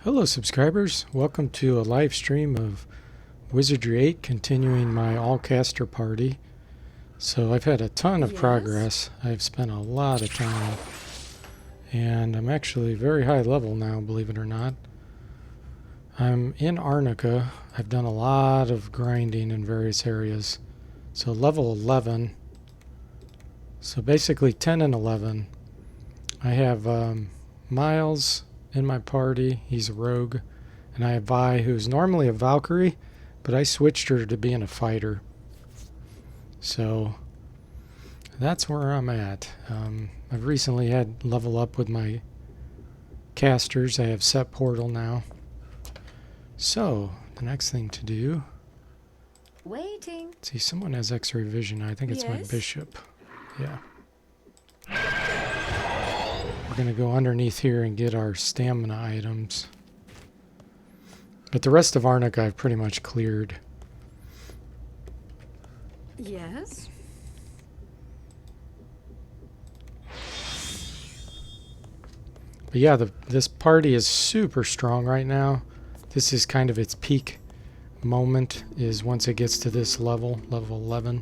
Hello subscribers, welcome to a live stream of Wizardry 8, continuing my all-caster party. So I've had a ton of progress. I've spent a lot of time, and I'm actually very high level now, believe it or not. I'm in Arnica. I've done a lot of grinding in various areas. So level 11, so basically 10 and 11. I have Miles in my party. He's a rogue. And I have Vi, who's normally a Valkyrie, but I switched her to being a fighter. So that's where I'm at. I've recently had level up with my casters. I have set portal now. So the next thing to do. Waiting. See, someone has X-ray vision. I think it's my bishop. Yeah. We're going to go underneath here and get our stamina items. But the rest of Arnica I've pretty much cleared. Yes. But yeah, this party is super strong right now. This is kind of its peak moment, is once it gets to this level 11.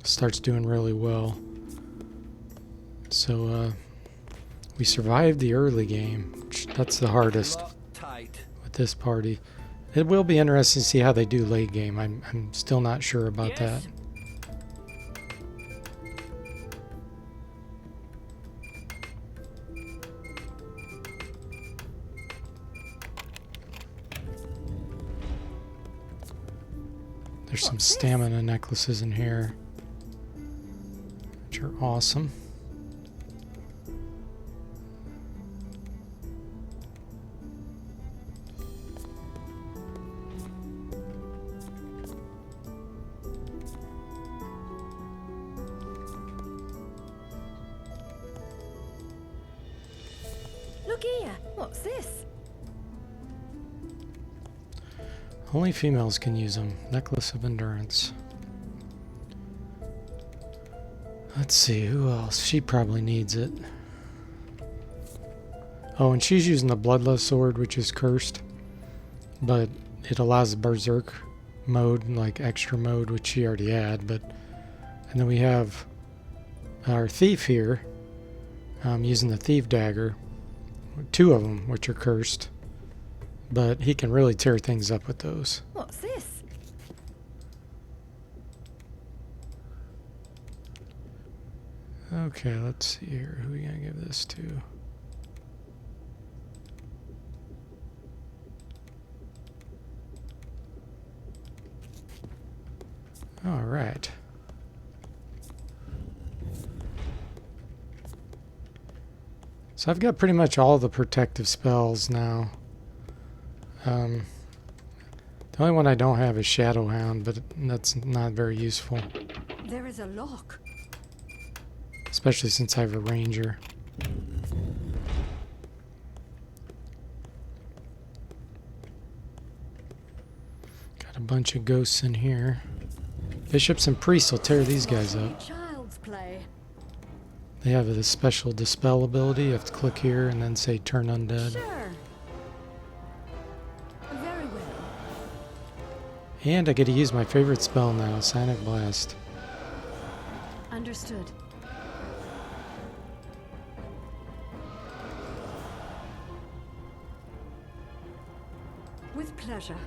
Starts doing really well. So we survived the early game. That's the hardest with this party. It will be interesting to see how they do late game. I'm still not sure about that. There's some stamina necklaces in here, which are awesome. Look here. What's this? Only females can use them. Necklace of Endurance. Let's see, who else? She probably needs it. Oh, and she's using the Bloodlust Sword, which is cursed. But it allows the Berserk mode, like extra mode, which she already had. And then we have our Thief here, using the Thief Dagger. Two of them, which are cursed. But he can really tear things up with those. What's this? Okay, let's see here. Who are we going to give this to? All right. So I've got pretty much all the protective spells now. The only one I don't have is Shadow Hound, but that's not very useful. There is a lock. Especially since I have a Ranger. Got a bunch of ghosts in here. Bishops and priests will tear these guys up. Child's play. They have a special dispel ability. You have to click here and then say turn undead. Sure. Very well. And I get to use my favorite spell now, Sonic Blast. Understood. With pleasure.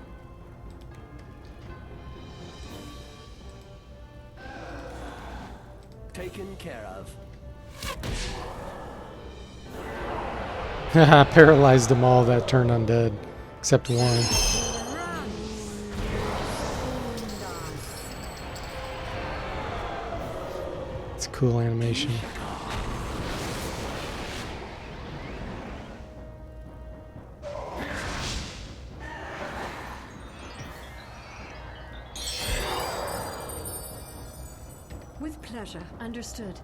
Taken care of. Paralyzed them all that turn undead, except one. It's a cool animation. With pleasure. Understood.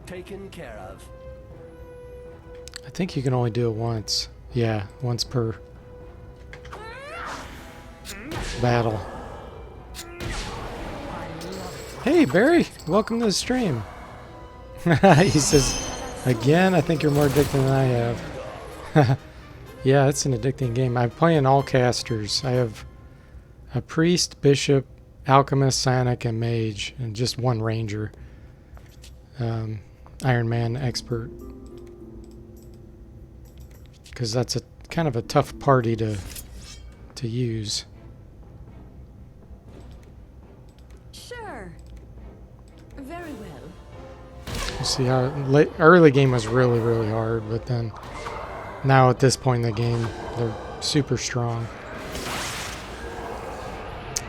Taken care of. I think you can only do it once. Yeah, once per battle. Hey, Barry, welcome to the stream. He says, again, I think you're more addicted than I have. Yeah, it's an addicting game. I'm playing all casters. I have a priest, bishop, alchemist, psionic, and mage, and just one ranger. Iron Man expert. Because that's a kind of a tough party to use. Sure. Very well. You see how early game was really, really hard, but then now at this point in the game, they're super strong.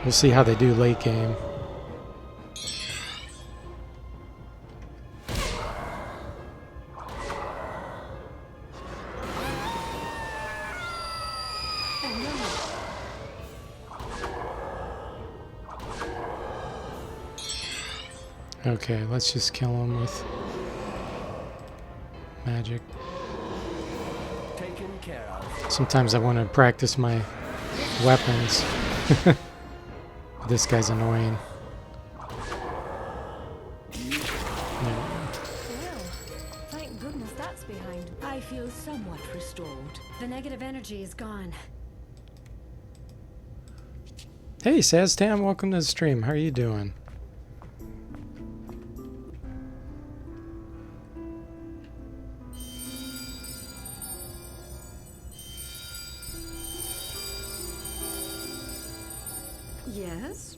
We'll see how they do late game. Okay, let's just kill him with magic. Taken care of. Sometimes I want to practice my weapons. This guy's annoying. Well, thank goodness that's behind. I feel somewhat restored. The negative energy is gone. Hey, Saztam, welcome to the stream. How are you doing? Yes?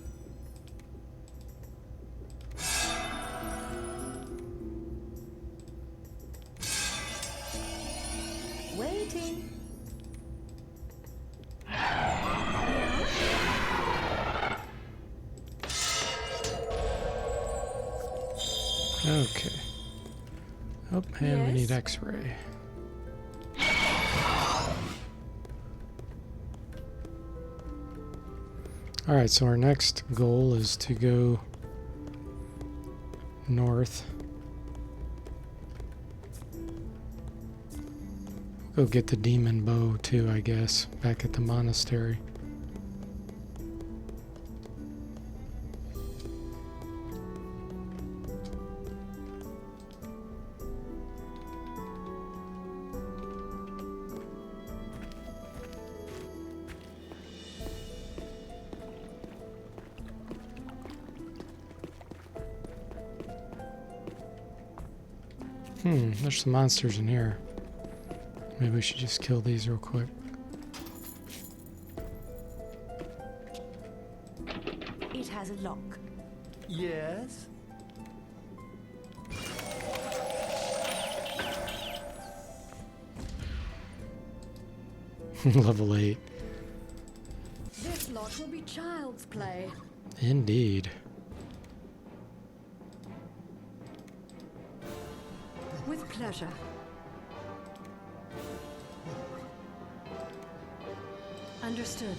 Waiting. Okay. Oh, and we need Yes? X-ray. Alright, so our next goal is to go north. Go get the demon bow too, I guess, back at the monastery. There's some monsters in here. Maybe we should just kill these real quick. It has a lock. Yes? Level 8. This lot will be child's play. Indeed. With pleasure. Understood.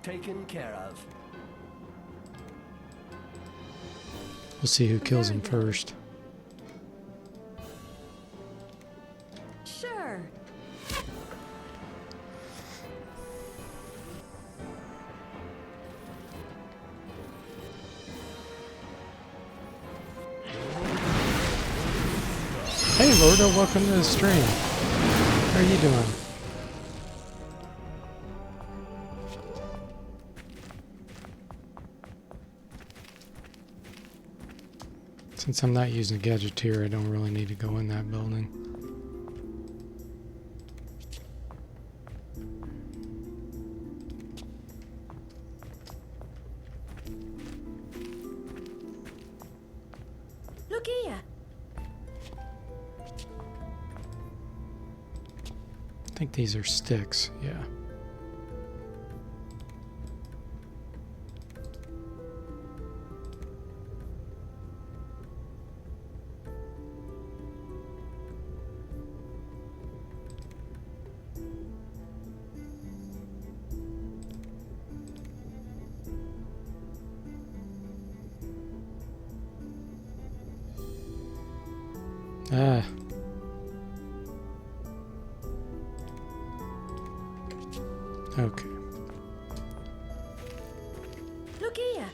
Taken care of. We'll see who kills him Very good. first. Sure. Hey Lordo, welcome to the stream. How are you doing? Since I'm not using a gadgeteer, I don't really need to go in that building. Look here. I think these are sticks, yeah. Ah. Okay. Look here.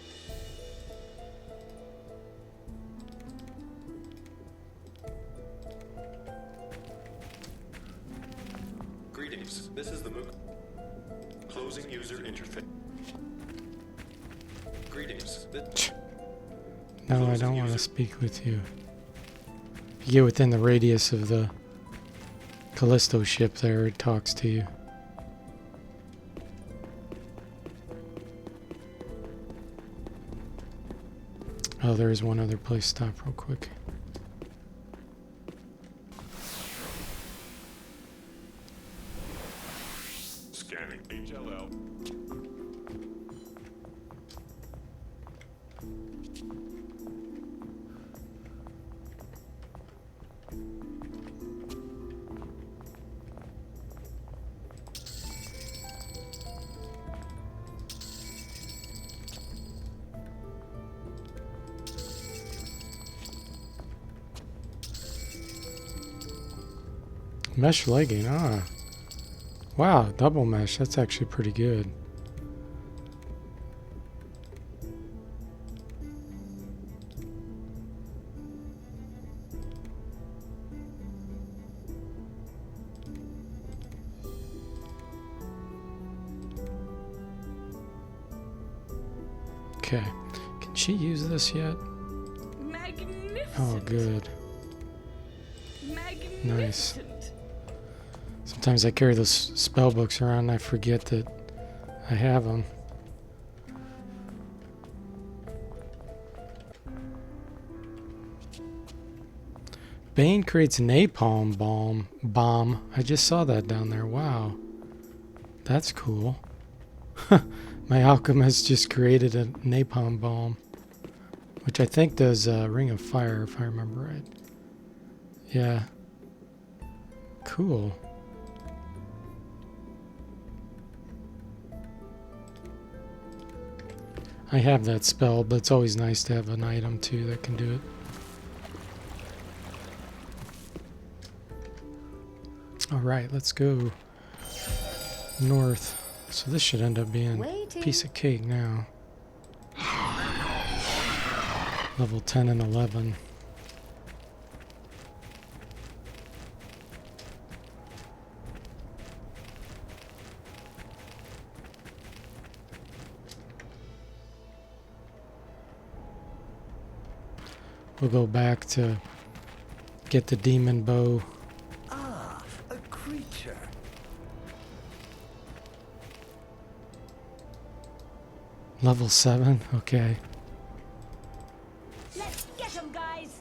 Greetings. This is the MOOC closing user interface. Greetings. No, I don't want to speak with you. If you get within the radius of the Callisto ship there, it talks to you. Oh, there is one other place. Stop real quick. Scanning HLL. Mesh legging, ah. Wow, double mesh, that's actually pretty good. Okay, can she use this yet? Magnificent. Oh, good. Nice. Sometimes I carry those spell books around and I forget that I have them. Bane creates napalm bomb. I just saw that down there. Wow. That's cool. My alchemist just created a napalm bomb, which I think does Ring of Fire if I remember right. Yeah. Cool. I have that spell, but it's always nice to have an item too that can do it. Alright, let's go north. So this should end up being a piece of cake now. Level 10 and 11. We'll go back to get the demon bow. Ah, a creature. Level 7? Okay. Let's get them, guys.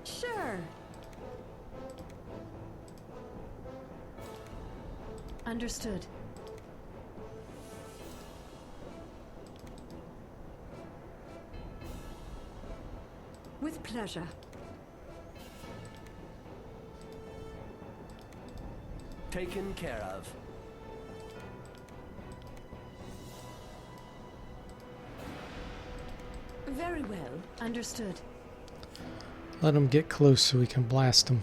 Sure. Understood. With pleasure. Taken care of. Very well. Understood. Let them get close so we can blast them.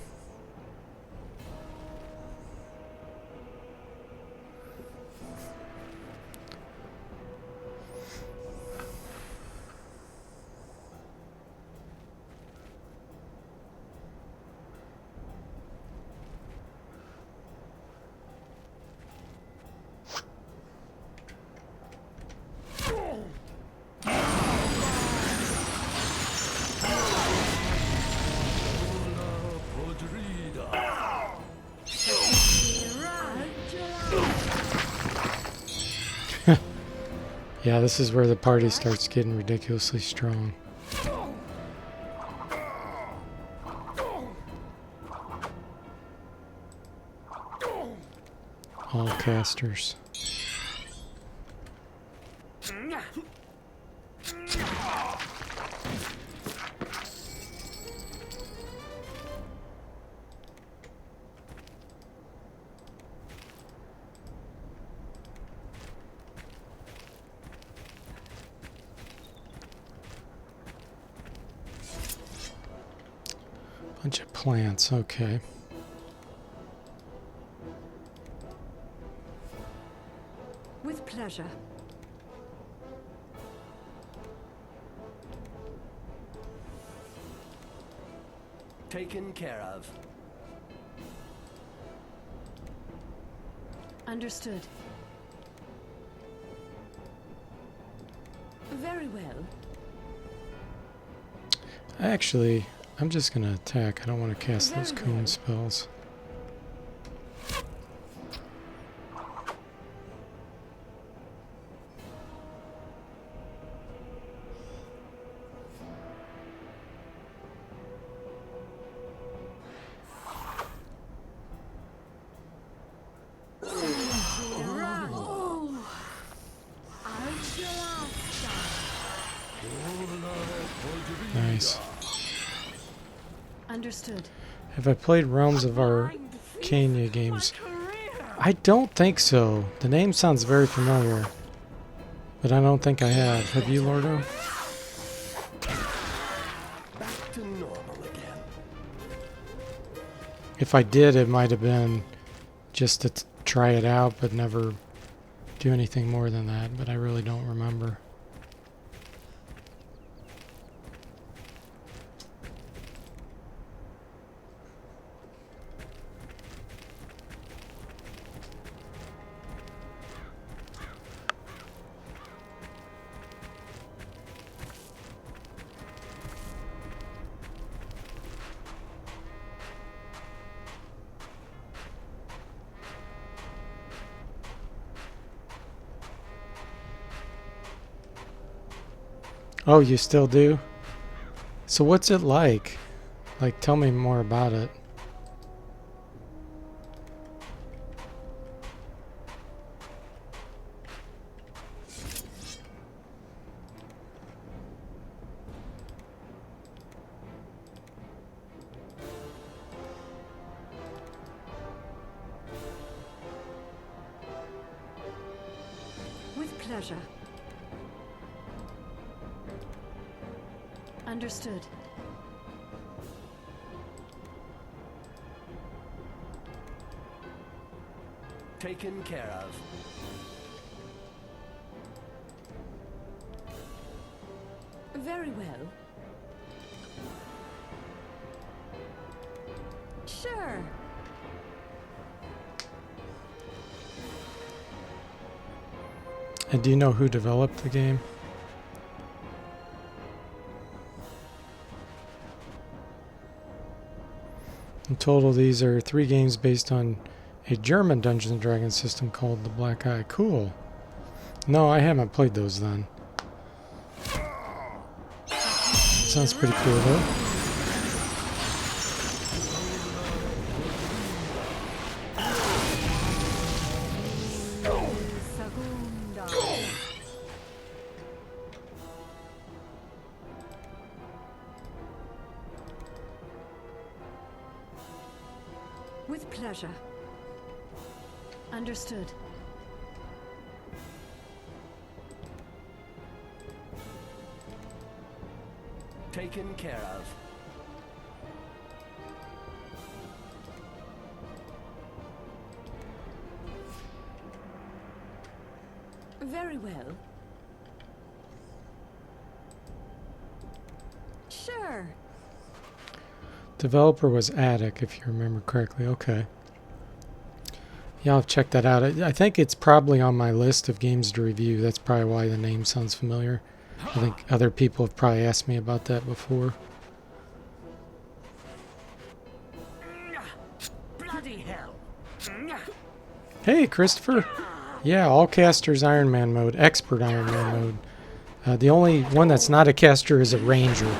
Yeah, this is where the party starts getting ridiculously strong. All casters. Bunch of plants, okay. With pleasure. Taken care of. Understood. Very well. Actually, I'm just gonna attack. I don't want to cast those coon spells. Nice. Understood. Have I played Realms of Arcania games? I don't think so. The name sounds very familiar, but I don't think I have. Have you, Lordo? Back to normal again. If I did, it might have been just to try it out, but never do anything more than that. But I really don't remember. Oh, you still do? So what's it like? Like, tell me more about it. With pleasure. Understood. Taken care of. Very well. Sure. And do you know who developed the game? In total, these are 3 games based on a German Dungeons & Dragons system called the Black Eye. Cool. No, I haven't played those then. Sounds pretty cool though. With pleasure. Understood. Taken care of. Very well. Sure. Developer was Attic, if you remember correctly. Okay. Yeah, I'll check that out. I think it's probably on my list of games to review. That's probably why the name sounds familiar. I think other people have probably asked me about that before. Bloody hell. Hey, Christopher. Yeah, all casters Iron Man mode, expert Iron Man mode. The only one that's not a caster is a ranger.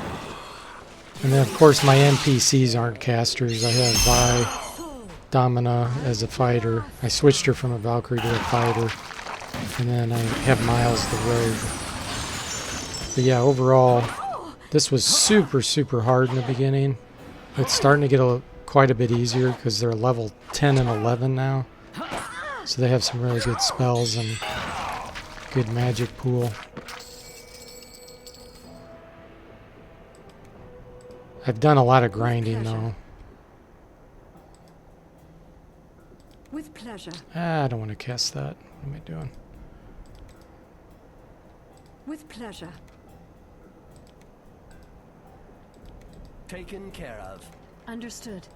And then, of course, my NPCs aren't casters. I have Vi, Domina as a fighter. I switched her from a Valkyrie to a fighter. And then I have Miles the rogue. But yeah, overall, this was super, super hard in the beginning. It's starting to get quite a bit easier because they're level 10 and 11 now. So they have some really good spells and good magic pool. I've done a lot of grinding though. With pleasure. I don't want to cast that. What am I doing? With pleasure. Taken care of. Understood.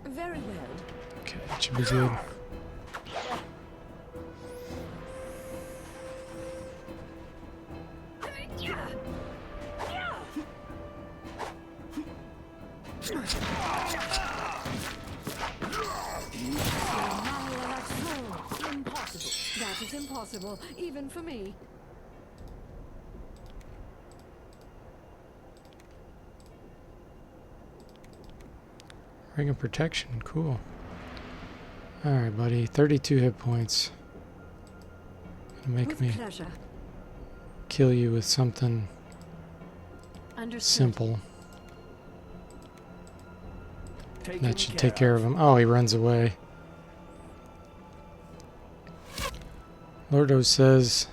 Very well. Okay, that should be good. Impossible. That is impossible, even for me. Ring of protection, cool. Alright, buddy, 32 hit points. Gonna make With me pleasure. kill you with something Understood. simple. Taken That should take care of him. Oh, he runs away. Lordo says,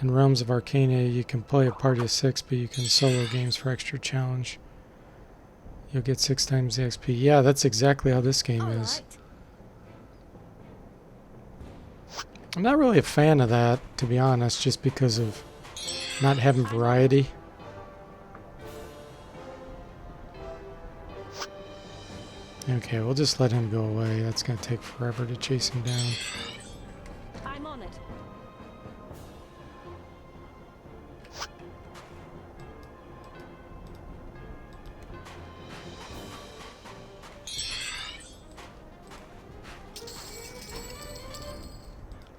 in Realms of Arcana, you can play a party of 6, but you can solo games for extra challenge. You'll get 6 times the XP. Yeah, that's exactly how this game is. I'm not really a fan of that, to be honest, just because of not having variety. Okay, we'll just let him go away. That's going to take forever to chase him down. I'm on it.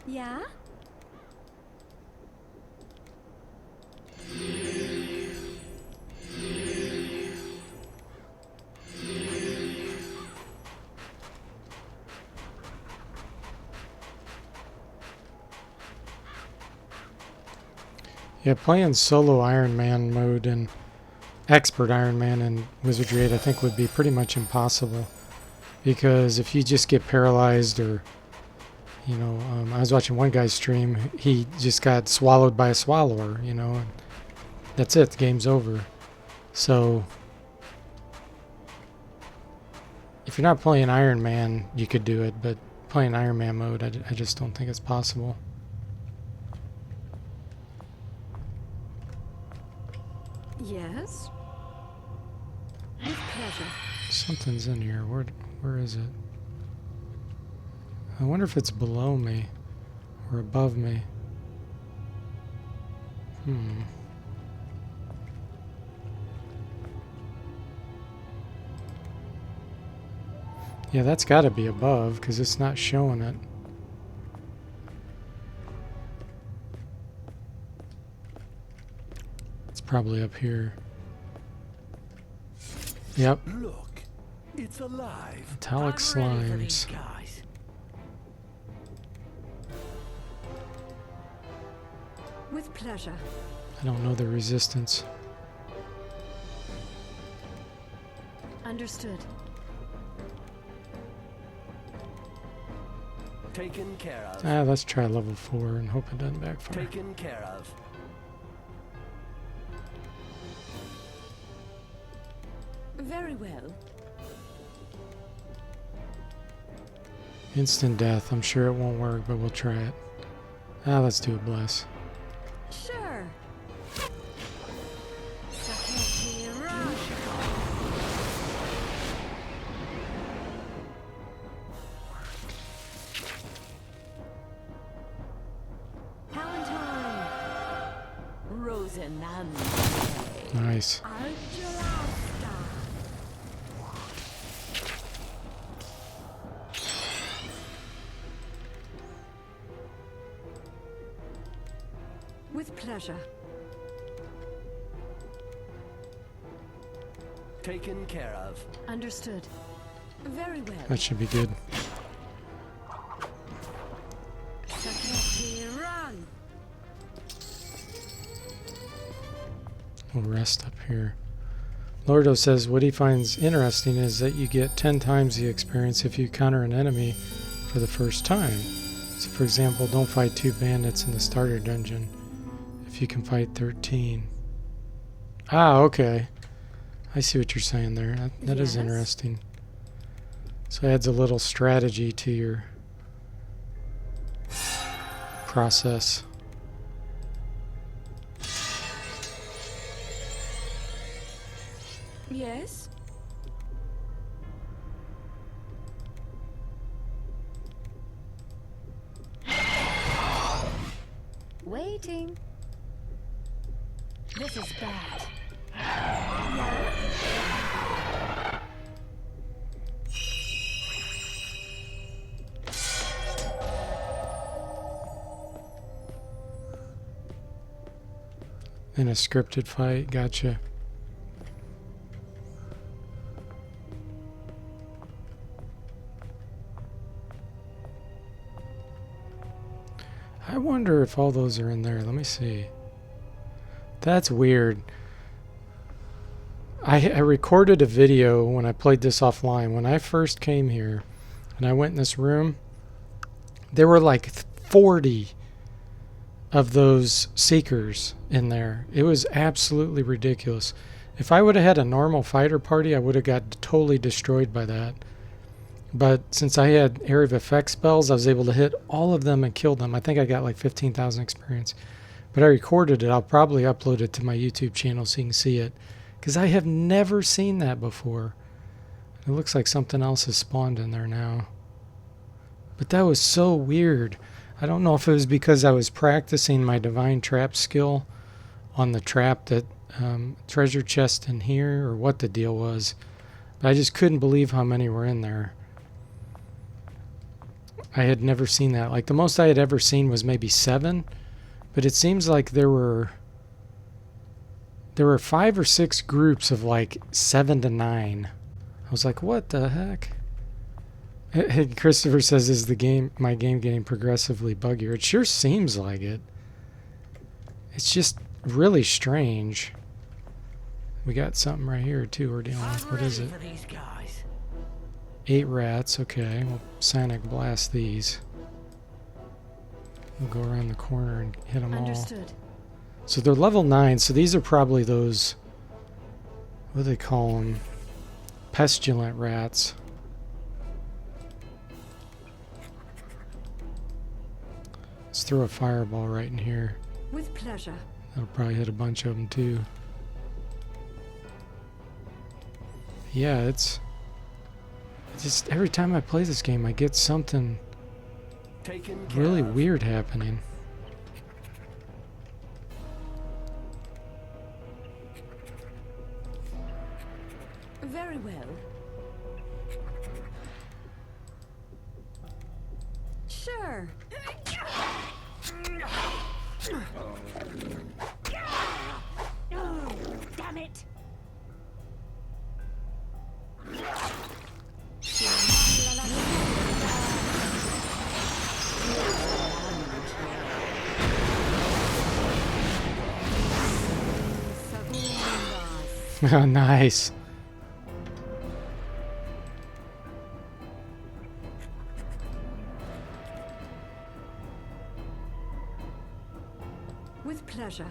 Yeah? Yeah, playing solo Iron Man mode and expert Iron Man in Wizardry 8 I think would be pretty much impossible. Because if you just get paralyzed or, you know, I was watching one guy's stream, he just got swallowed by a swallower, you know, and that's it, the game's over. So, if you're not playing Iron Man, you could do it, but playing Iron Man mode, I just don't think it's possible. Yes? With pleasure. Something's in here. Where is it? I wonder if it's below me or above me. Yeah, that's got to be above because it's not showing it. It's probably up here. Yep. Look, it's alive. Metallic I'm ready for slimes. these guys. With pleasure. I don't know the resistance. Understood. Taken care of. Let's try level 4 and hope it doesn't backfire. Taken care of. Very well. Instant death. I'm sure it won't work, but we'll try it. Let's do a bless. Sure. Sakaki, run. Palantine. Rosenand. Nice. Argelasta. With pleasure. Taken care of. Understood. Very well. That should be good. Sakaki, run. We'll rest up here. Lordo says what he finds interesting is that you get 10 times the experience if you counter an enemy for the first time. So for example, don't fight 2 bandits in the starter dungeon if you can fight 13. Ah, okay. I see what you're saying there. That is Yes. interesting. So it adds a little strategy to your process. Yes? Waiting. This is bad. In a scripted fight, gotcha. I wonder if all those are in there. Let me see. That's weird. I recorded a video when I played this offline. When I first came here and I went in this room, there were like 40 of those seekers in there. It was absolutely ridiculous. If I would have had a normal fighter party, I would have got totally destroyed by that. But since I had area of effect spells, I was able to hit all of them and kill them. I think I got like 15,000 experience. But I recorded it. I'll probably upload it to my YouTube channel so you can see it. Because I have never seen that before. It looks like something else has spawned in there now. But that was so weird. I don't know if it was because I was practicing my divine trap skill on the trap that treasure chest in here, or what the deal was. But I just couldn't believe how many were in there. I had never seen that. Like the most I had ever seen was maybe 7, but it seems like there were 5 or 6 groups of like 7 to 9. I was like, what the heck? Christopher says, is my game getting progressively buggier? It sure seems like it. It's just really strange. We got something right here too we're dealing with. What is it? 8 rats. Okay, we'll sonic blast these. We'll go around the corner and hit them all. Understood. So they're level 9, so these are probably those, what do they call them? Pestilent rats. Let's throw a fireball right in here. With pleasure. That'll probably hit a bunch of them too. Yeah, it's just every time I play this game I get something Taken care really of. weird happening. Very well. Sure. Oh, damn it. Nice. With pleasure.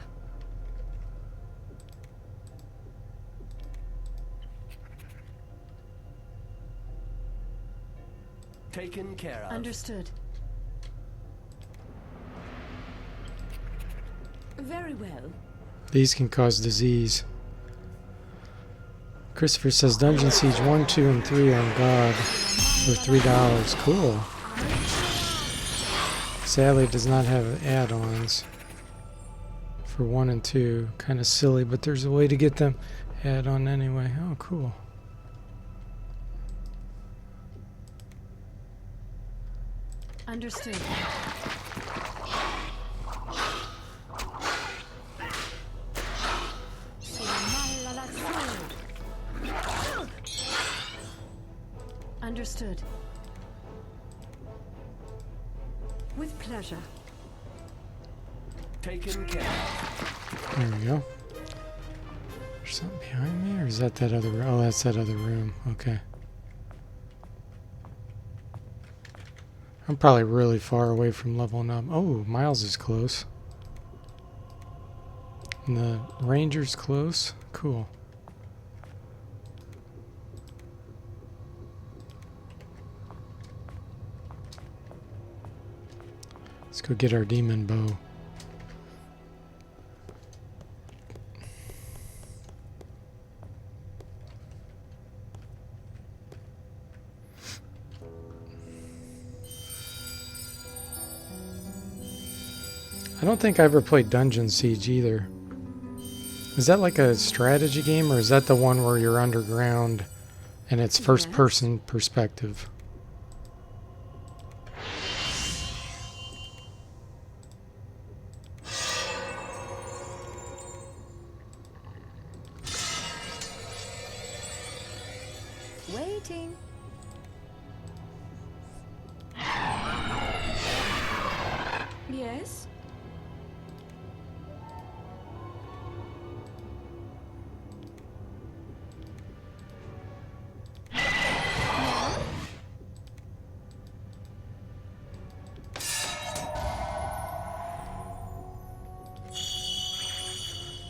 Taken care of. Understood. Very well. These can cause disease. Christopher says Dungeon Siege 1, 2, and 3 on God for $3. Cool. Sadly, it does not have add-ons for 1 and 2. Kind of silly, but there's a way to get them add-on anyway. Oh, cool. Understood. Understood. With pleasure. Taken care of. There we go. There's something behind me, or is that other room? Oh, that's that other room. Okay. I'm probably really far away from leveling up. Oh, Miles is close. And the ranger's close. Cool. Let's go get our demon bow. I don't think I ever played Dungeon Siege either. Is that like a strategy game, or is that the one where you're underground and it's first person perspective? Waiting. Yes.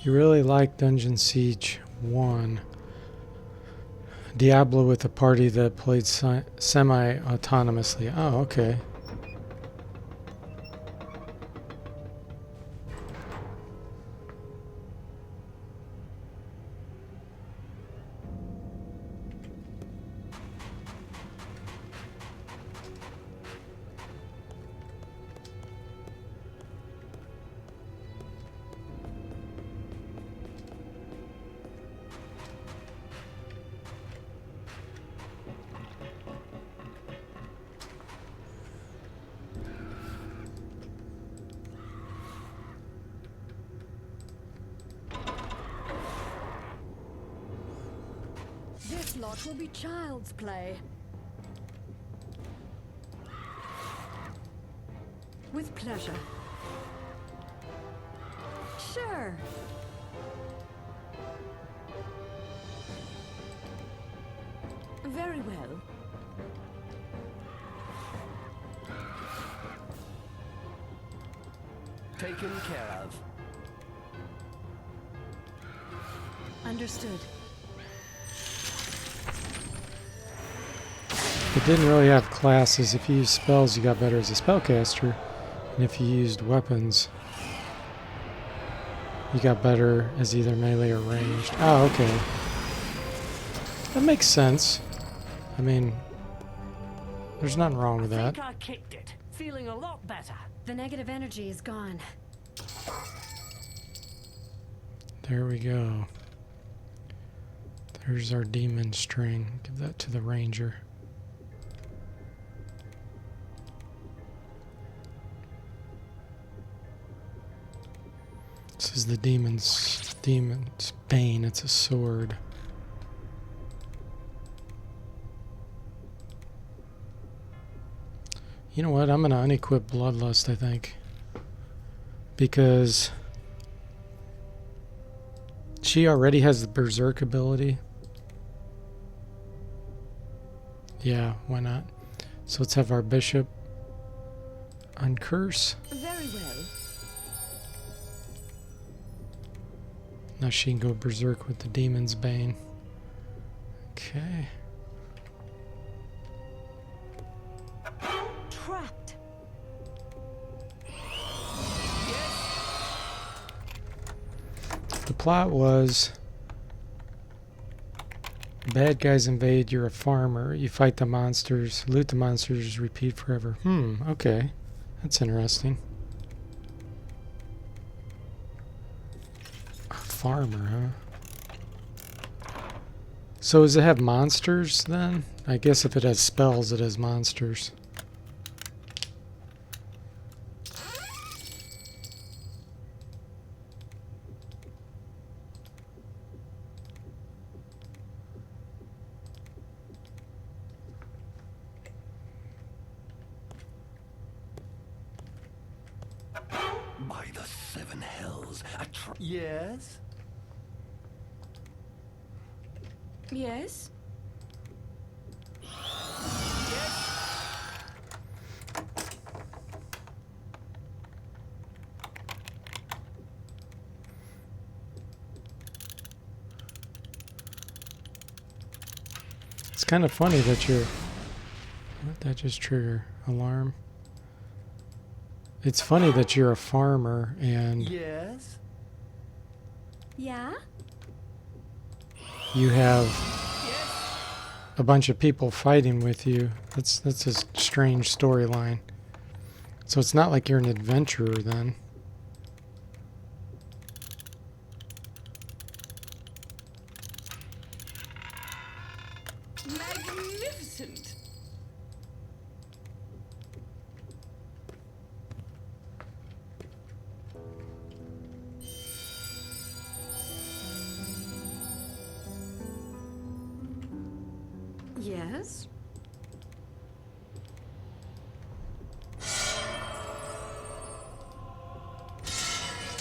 You really like Dungeon Siege 1. Diablo with a party that played semi-autonomously. Oh, okay. This lot will be child's play. With pleasure. Sure. Very well. Taken care of. Understood. It didn't really have classes. If you used spells, you got better as a spellcaster. And if you used weapons, you got better as either melee or ranged. Oh, okay. That makes sense. I mean, there's nothing wrong with that. I kicked it. Feeling a lot better. The negative energy is gone. There we go. There's our demon string. Give that to the ranger. This is the demon's bane. It's a sword. You know what? I'm gonna unequip Bloodlust, I think, because she already has the Berserk ability. Yeah, why not? So let's have our bishop uncurse. Very well. Now she can go berserk with the demon's bane. Okay. Trapped. The plot was bad guys invade, you're a farmer, you fight the monsters, loot the monsters, repeat forever. Okay. That's interesting. Farmer, huh? So does it have monsters then? I guess if it has spells, it has monsters. By the seven hells, yes? Yes. It's kind of funny that you're... What did that just trigger? Alarm? It's funny that you're a farmer and Yes? Yeah? you have a bunch of people fighting with you. That's a strange storyline. So it's not like you're an adventurer then. Magnificent! Yes?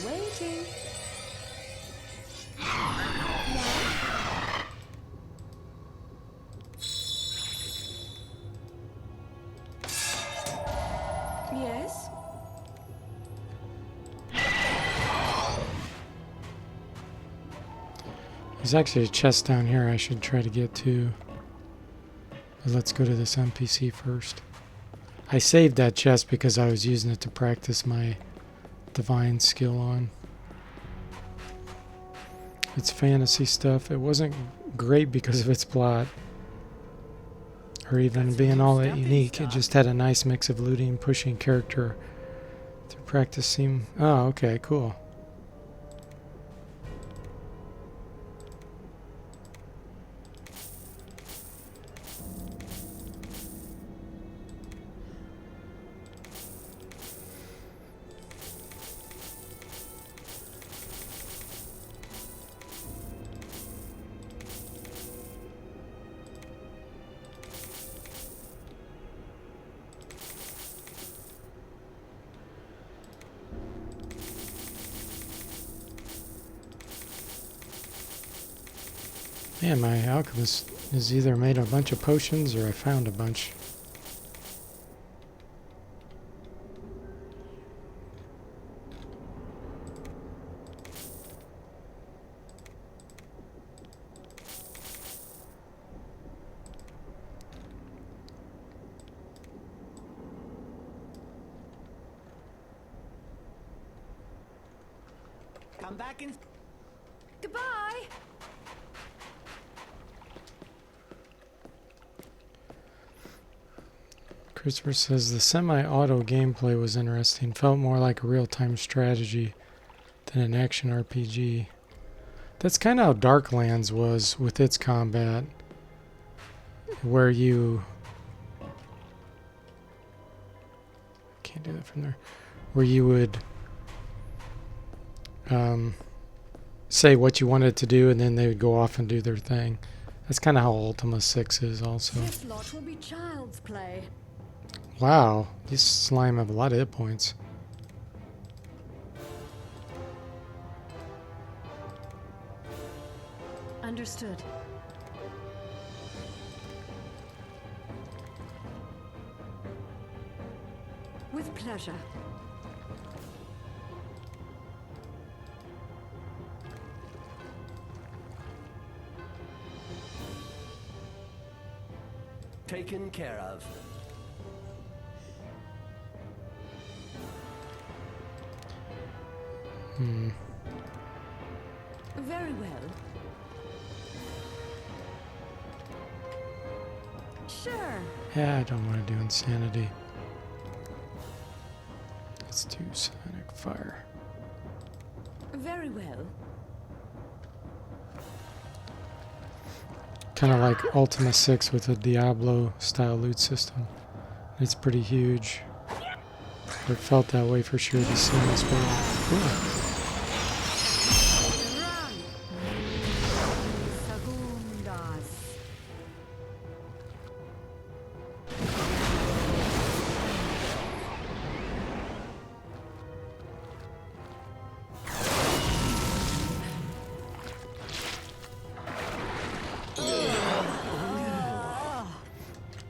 Waiting. Yes? There's actually a chest down here I should try to get to. But let's go to this NPC first. I saved that chest because I was using it to practice my divine skill on. It's fantasy stuff. It wasn't great because of its plot. Or even being all that unique. It just had a nice mix of looting, pushing character through practice seem... Oh, okay, cool. Man, my alchemist has either made a bunch of potions or I found a bunch. Come back and... Goodbye! Christopher says the semi-auto gameplay was interesting. Felt more like a real-time strategy than an action RPG. That's kind of how Darklands was with its combat, where you... Can't do that from there. Where you would say what you wanted to do and then they would go off and do their thing. That's kind of how Ultima 6 is also. This lot will be child's play. Wow, these slime have a lot of hit points. Understood. With pleasure. Taken care of. Very well. Sure. Yeah, I don't want to do insanity. Let's do sonic fire. Very well. Kind of like Ultima 6 with a Diablo style loot system. It's pretty huge. It felt that way for sure to see as well. Cool. Segundas.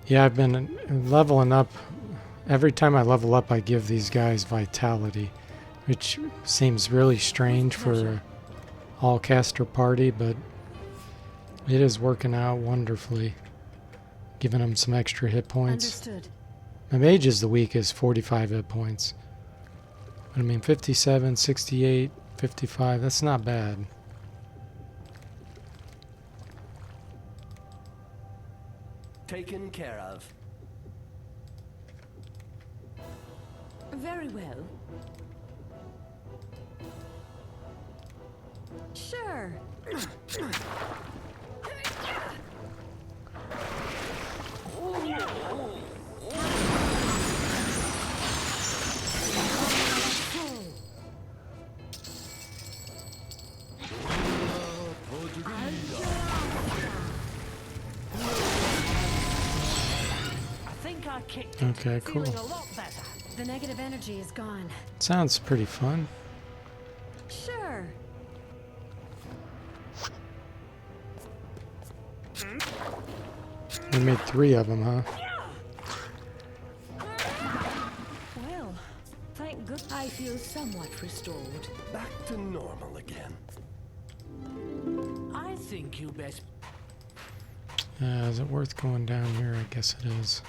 Yeah, I've been leveling up. Every time I level up, I give these guys vitality, which seems really strange for an all-caster party, but it is working out wonderfully. giving him some extra hit points. Understood. My mage is the weakest, 45 hit points. But I mean, 57, 68, 55, that's not bad. Taken care of. Very well. Sure. I think I kicked it. Okay, cool. Feeling a lot better. The negative energy is gone. Sounds pretty fun. Sure. We made 3 of them, huh? Well, thank good. I feel somewhat restored. Back to normal again. I think you best. Is it worth going down here? I guess it is.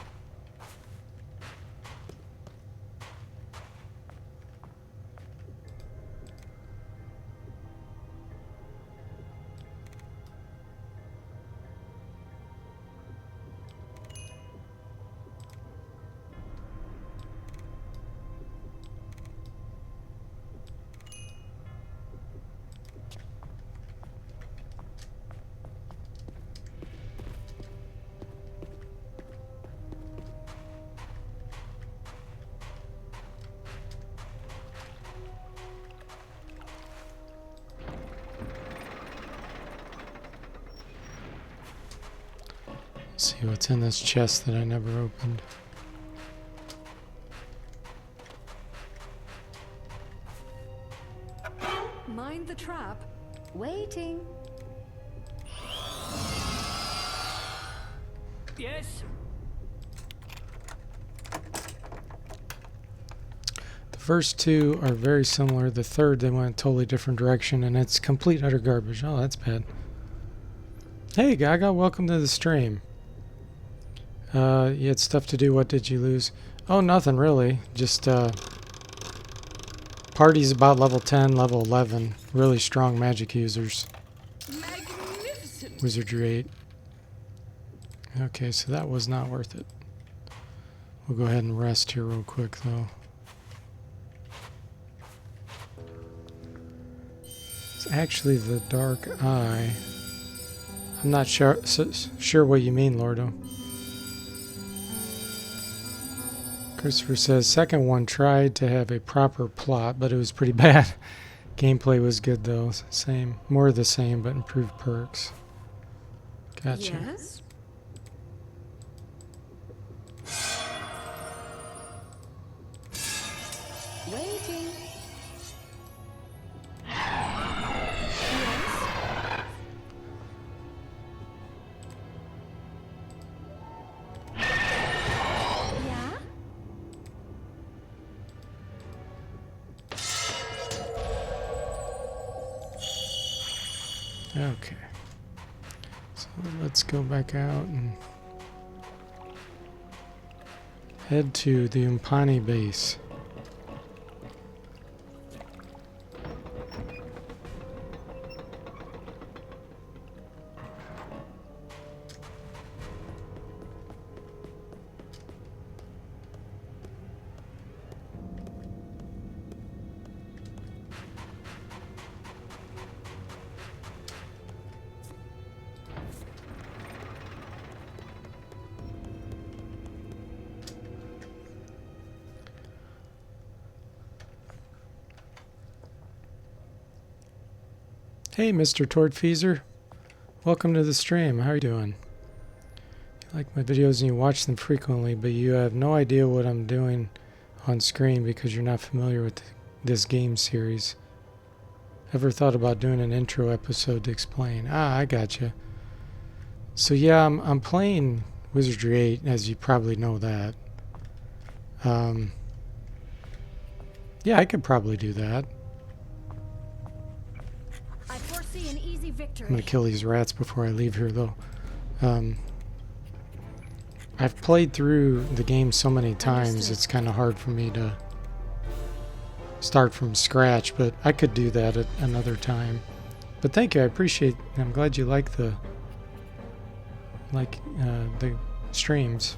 See what's in this chest that I never opened. Mind the trap. Waiting. Yes. The first 2 are very similar. The third, they went a totally different direction, and it's complete utter garbage. Oh, that's bad. Hey, Gaga, welcome to the stream. You had stuff to do. What did you lose? Oh, nothing really. Just party's about level 10, level 11. Really strong magic users. Magnificent. Wizardry 8. Okay, so that was not worth it. We'll go ahead and rest here real quick, though. It's actually the Dark Eye. I'm not sure what you mean, Lordo. Christopher says, second one tried to have a proper plot, but it was pretty bad. Gameplay was good, though. Same. More of the same, but improved perks. Gotcha. Yes. Waiting. Yeah? Okay. So let's go back out and head to the Umpani base. Hey, Mr. Tortfeasor. Welcome to the stream. How are you doing? You like my videos and you watch them frequently, but you have no idea what I'm doing on screen because you're not familiar with this game series. Ever thought about doing an intro episode to explain? Ah, I gotcha. So yeah, I'm playing Wizardry 8, as you probably know that. Yeah, I could probably do that. I foresee an easy victory. I'm gonna kill these rats before I leave here, though. I've played through the game so many times, Understood. it's kind of hard for me to start from scratch, but I could do that at another time. But thank you, I appreciate. I'm glad you like the streams.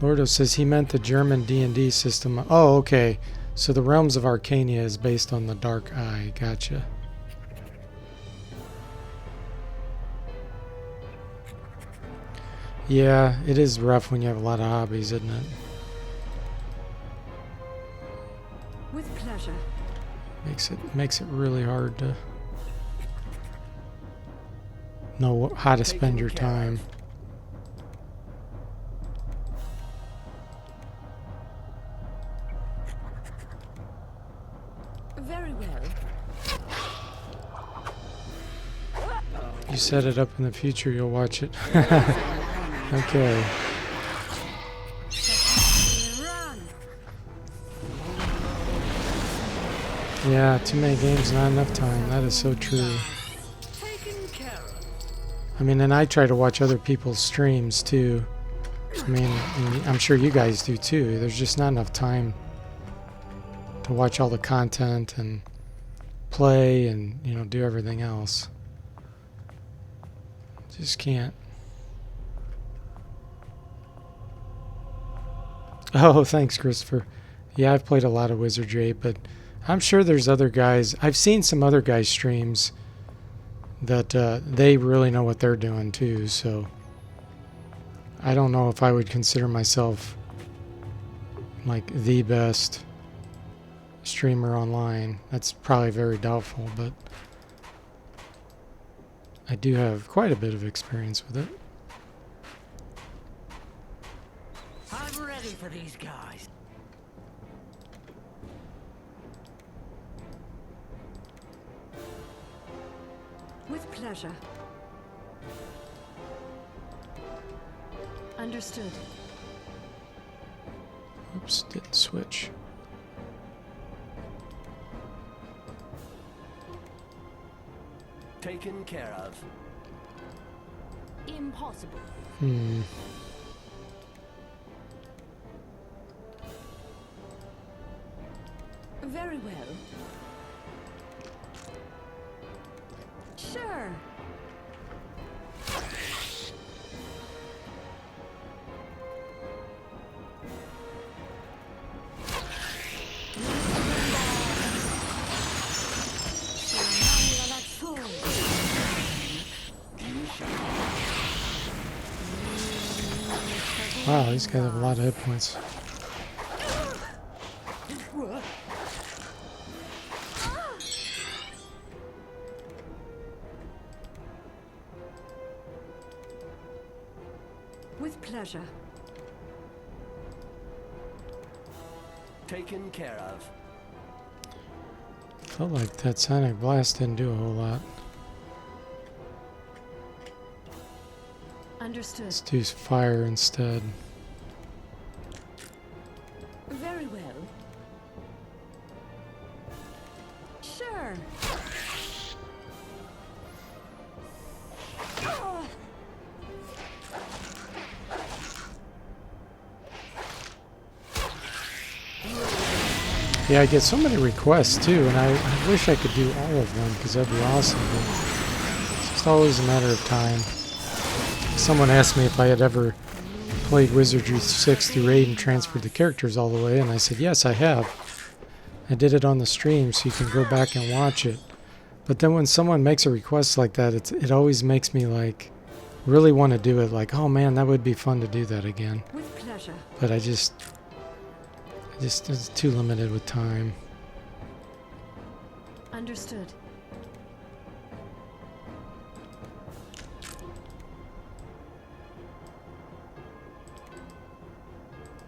Lordo says he meant the German D&D system. Oh, okay. So the Realms of Arcania is based on the Dark Eye. Gotcha. Yeah, it is rough when you have a lot of hobbies, isn't it? With pleasure. Makes it really hard to know how to spend your time. Very well. You set it up in the future, you'll watch it. Okay. Run. Yeah, too many games, not enough time. That is so true. Taken care of. I mean, and I try to watch other people's streams too. I mean, and I'm sure you guys do too. There's just not enough time to watch all the content and play and, you know, do everything else. Just can't. Oh, thanks, Christopher. Yeah, I've played a lot of Wizardry, but I'm sure there's other guys. I've seen some other guys' streams that they really know what they're doing too, so I don't know if I would consider myself like the best streamer online. That's probably very doubtful, but I do have quite a bit of experience with it. I'm ready for these guys. With pleasure. Understood. Oops, didn't switch. Taken care of. Impossible. Very well. Sure. Wow, these guys have a lot of hit points. With pleasure. Taken care of. Felt like that Sonic Blast didn't do a whole lot. Understood. Let's do fire instead. Very well. Sure. Yeah, I get so many requests too, and I wish I could do all of them because that'd be awesome, but it's just always a matter of time. Someone asked me if I had ever played Wizardry 6 through 8 and transferred the characters all the way, and I said, yes, I have. I did it on the stream, so you can go back and watch it. But then when someone makes a request like that, it always makes me like really want to do it. Like, oh man, that would be fun to do that again. With pleasure. But I just it's too limited with time. Understood.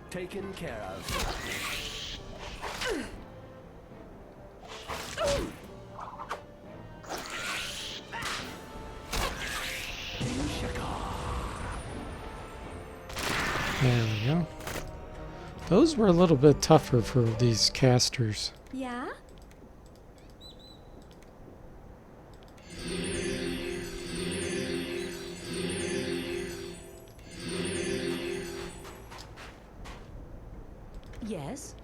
Taken care of. There we go. Those were a little bit tougher for these casters. Yeah? Yes.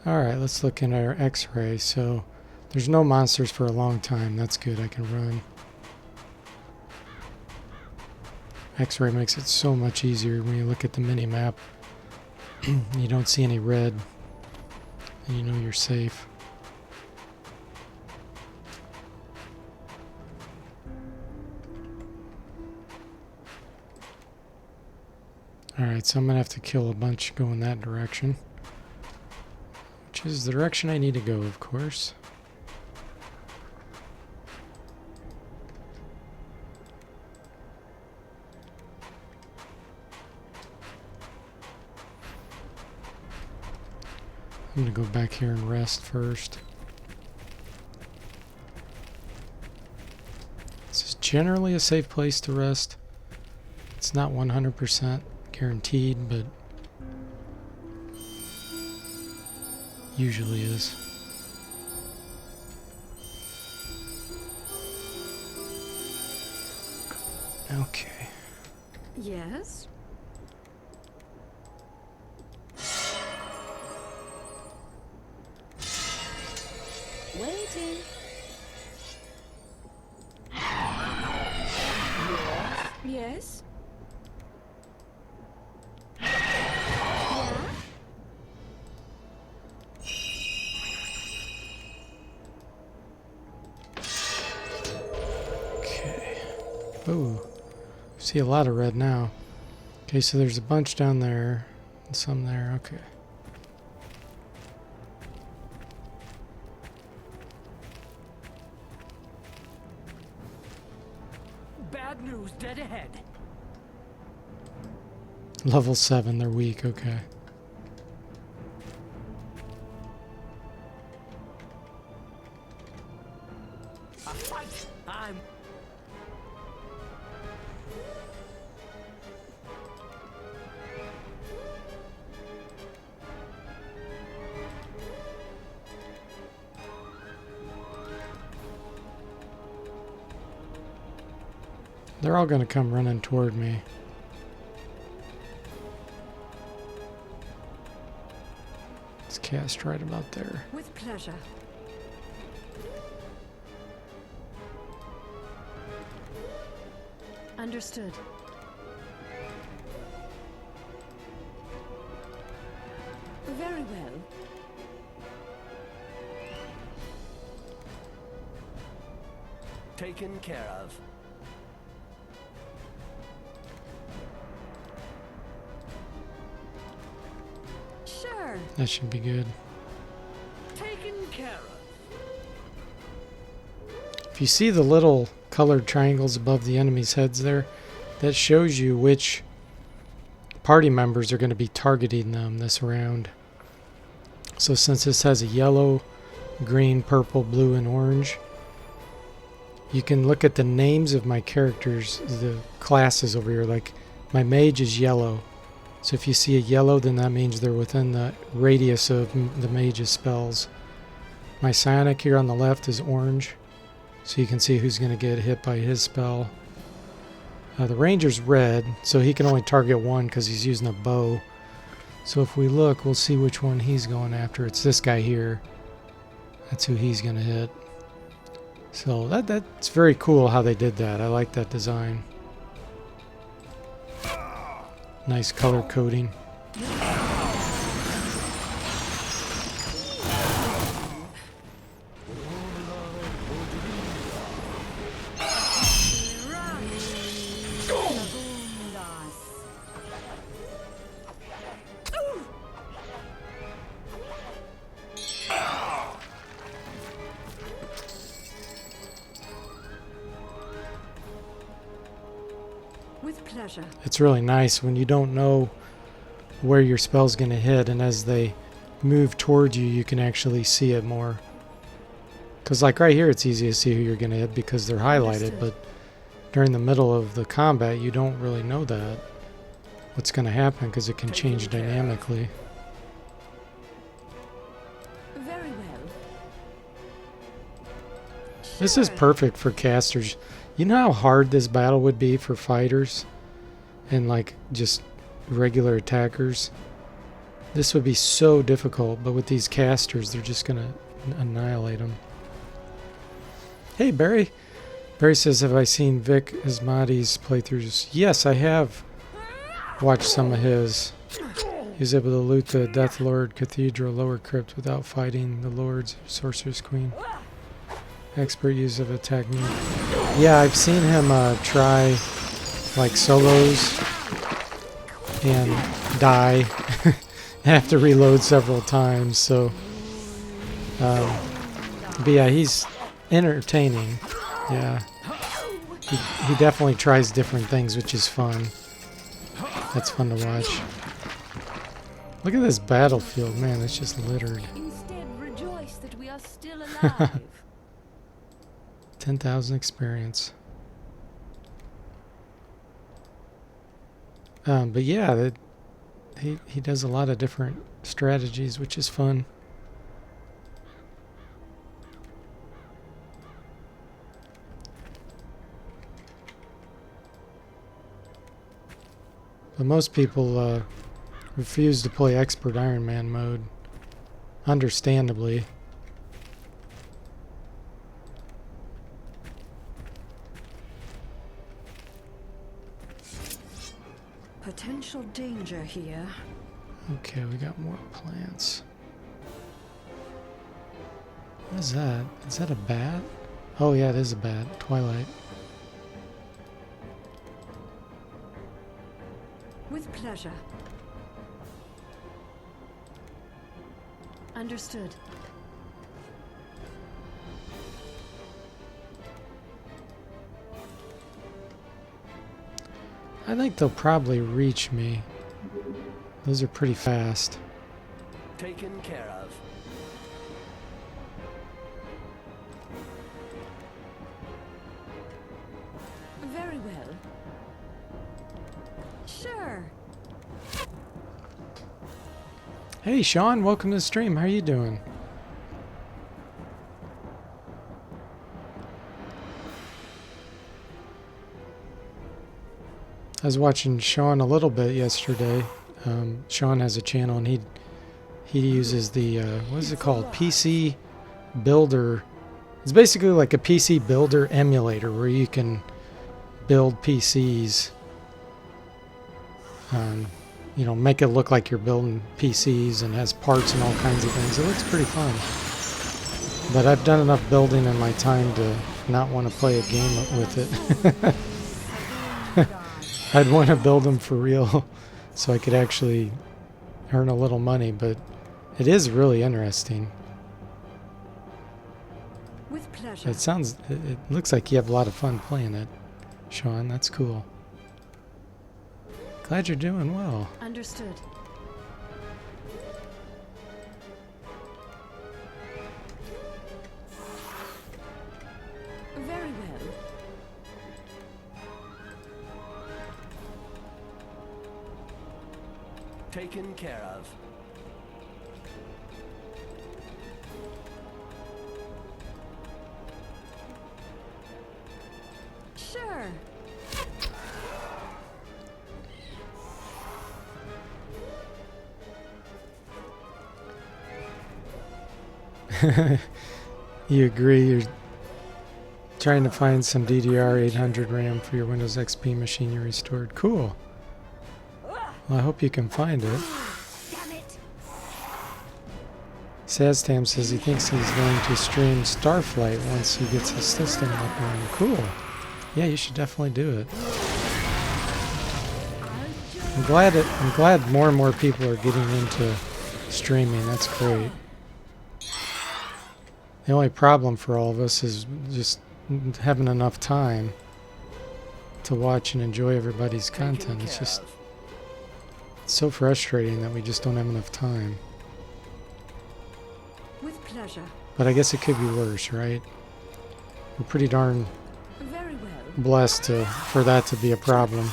Alright, let's look in our X-ray. So there's no monsters for a long time. That's good. I can run. X-ray makes it so much easier when you look at the mini-map. You don't see any red, and you know you're safe. Alright, so I'm going to have to kill a bunch going that direction. Which is the direction I need to go, of course. I'm going to go back here and rest first. This is generally a safe place to rest. It's not 100% guaranteed, but usually is. Okay. Yes. Waiting. Yes. Yeah. Okay. Ooh. See a lot of red now. Okay, so there's a bunch down there and some there. Okay. Bad news dead ahead. Level 7, they're weak. Okay. A fight. I'm. They're all going to come running toward me. It's cast right about there. With pleasure. Understood. Very well. Taken care of. Sure. That should be good. Taken care of. If you see the little colored triangles above the enemies' heads there, that shows you which party members are going to be targeting them this round. So since this has a yellow, green, purple, blue, and orange, you can look at the names of my characters, the classes over here. Like my mage is yellow. So if you see a yellow, then that means they're within the radius of the mage's spells. My psionic here on the left is orange. So you can see who's going to get hit by his spell. The ranger's red, so he can only target one because he's using a bow. So if we look, we'll see which one he's going after. It's this guy here. That's who he's going to hit. So that's very cool how they did that. I like that design. Nice color coding. With pleasure. It's really nice when you don't know where your spell's going to hit, and as they move towards you, you can actually see it more. Because like right here, it's easy to see who you're going to hit because they're highlighted, Understood. but during the middle of the combat, you don't really know that. What's going to happen because it can change Taken care of. dynamically. Very well. This is perfect for casters. You know how hard this battle would be for fighters and like just regular attackers? This would be so difficult, but with these casters, they're just going to annihilate them. Hey, Barry. Barry says, have I seen Vic Asmati's playthroughs? Yes, I have watched some of his. He was able to loot the Death Lord Cathedral lower crypt without fighting the Lord's Sorceress Queen. Expert use of a technique. Yeah, I've seen him try like solos and die. Have to reload several times, so but yeah, he's entertaining. Yeah, he definitely tries different things, which is fun. That's fun to watch. Look at this battlefield, man, it's just littered. Instead, rejoice that we are still alive. 10,000 experience. But yeah, he does a lot of different strategies, which is fun. But most people refuse to play Expert Iron Man mode, understandably. Potential danger here. Okay, we got more plants. What is that? Is that a bat? Oh yeah, it is a bat. Twilight. With pleasure. Understood. I think they'll probably reach me. Those are pretty fast. Taken care of. Very well. Sure. Hey Sean, welcome to the stream. How you doing? I was watching Sean a little bit yesterday. Sean has a channel and he uses the what is it called? PC Builder. It's basically like a PC Builder emulator where you can build PCs. You know, make it look like you're building PCs and has parts and all kinds of things. It looks pretty fun. But I've done enough building in my time to not want to play a game with it. I'd want to build them for real so I could actually earn a little money, but it is really interesting. With pleasure. It looks like you have a lot of fun playing it, Sean. That's cool. Glad you're doing well. Understood. Very well. Taken care of. Sure. You agree you're trying to find some DDR 800 RAM for your Windows XP machine you restored. Cool. Well, I hope you can find it. Damn it. Saztam says he thinks he's going to stream Starflight once he gets his system up and running. Cool. Yeah, you should definitely do it. I'm glad more and more people are getting into streaming. That's great. The only problem for all of us is just having enough time to watch and enjoy everybody's content. It's just so frustrating that we just don't have enough time. With pleasure. But I guess it could be worse, right? We're pretty darn Very well. blessed for that to be a problem.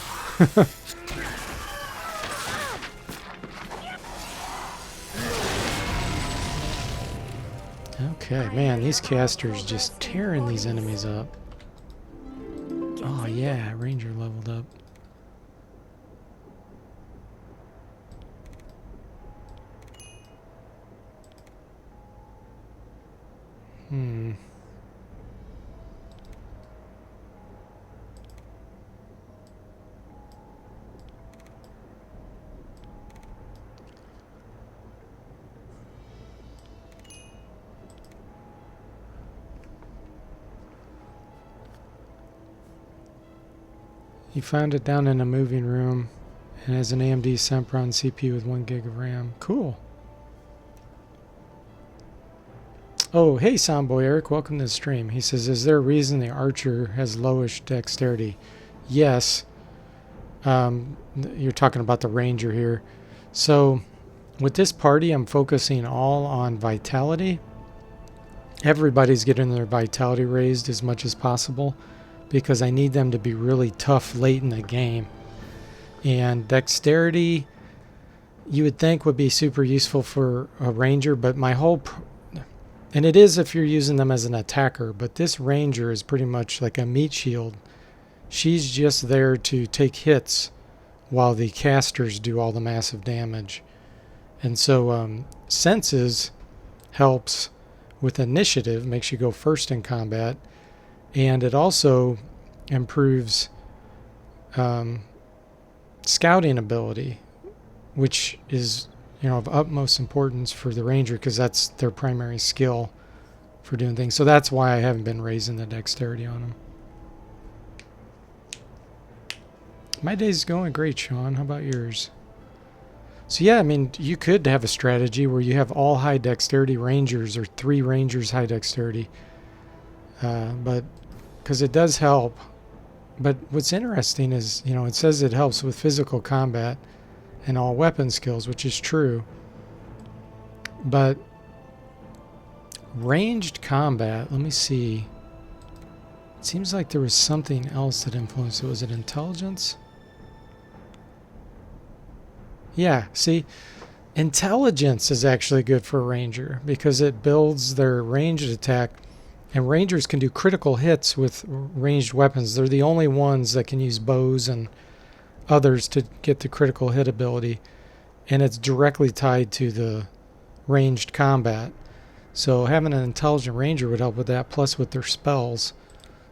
Okay, man, these casters just tearing these enemies up. Oh yeah, ranger leveled up. Hmm. You found it down in a moving room and has an AMD Sempron CPU with 1 gig of RAM. Cool. Oh, hey, Soundboy Eric, welcome to the stream. He says, is there a reason the archer has lowish dexterity? Yes. You're talking about the ranger here. So, with this party, I'm focusing all on vitality. Everybody's getting their vitality raised as much as possible because I need them to be really tough late in the game. And dexterity, you would think would be super useful for a ranger, but my whole... and it is if you're using them as an attacker, but this ranger is pretty much like a meat shield. She's just there to take hits while the casters do all the massive damage. And so senses helps with initiative, makes you go first in combat, and it also improves scouting ability, which is, you know, of utmost importance for the ranger because that's their primary skill for doing things. So that's why I haven't been raising the dexterity on them. My day's going great, Sean. How about yours? So yeah, I mean, you could have a strategy where you have all high dexterity rangers or 3 rangers high dexterity. But because it does help. But what's interesting is, you know, it says it helps with physical combat and all weapon skills, which is true. But ranged combat, let me see. It seems like there was something else that influenced it. Was it intelligence? Yeah, see, intelligence is actually good for a ranger because it builds their ranged attack, and rangers can do critical hits with ranged weapons. They're the only ones that can use bows and others to get the critical hit ability, and it's directly tied to the ranged combat. So having an intelligent ranger would help with that, plus with their spells.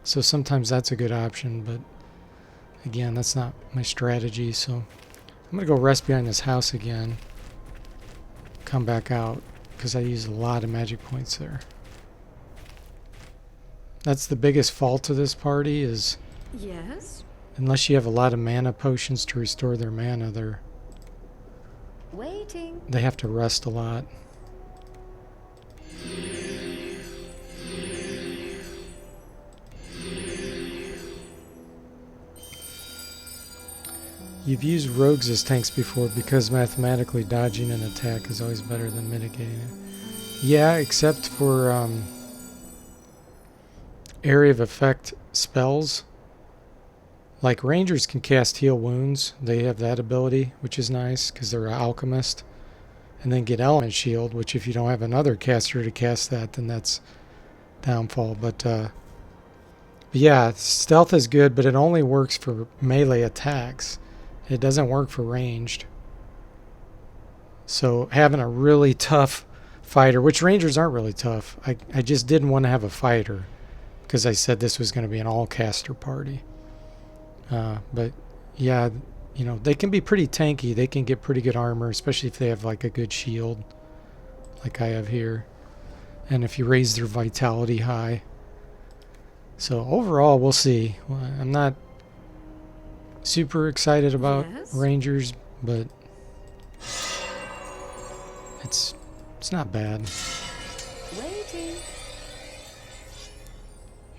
So sometimes that's a good option, but again, that's not my strategy, so I'm going to go rest behind this house again. Come back out, because I use a lot of magic points there. That's the biggest fault of this party is... Yes? unless you have a lot of mana potions to restore their mana, Waiting. they have to rest a lot. You've used rogues as tanks before because mathematically dodging an attack is always better than mitigating it. Yeah, except for area of effect spells. Like rangers can cast heal wounds. They have that ability, which is nice because they're an alchemist. And then get element shield, which if you don't have another caster to cast that, then that's downfall. But yeah, stealth is good, but it only works for melee attacks. It doesn't work for ranged. So having a really tough fighter, which rangers aren't really tough. I just didn't want to have a fighter because I said this was going to be an all-caster party. But yeah, you know, they can be pretty tanky. They can get pretty good armor, especially if they have like a good shield like I have here. And if you raise their vitality high. So overall, we'll see. I'm not super excited about rangers, but it's not bad. Waiting.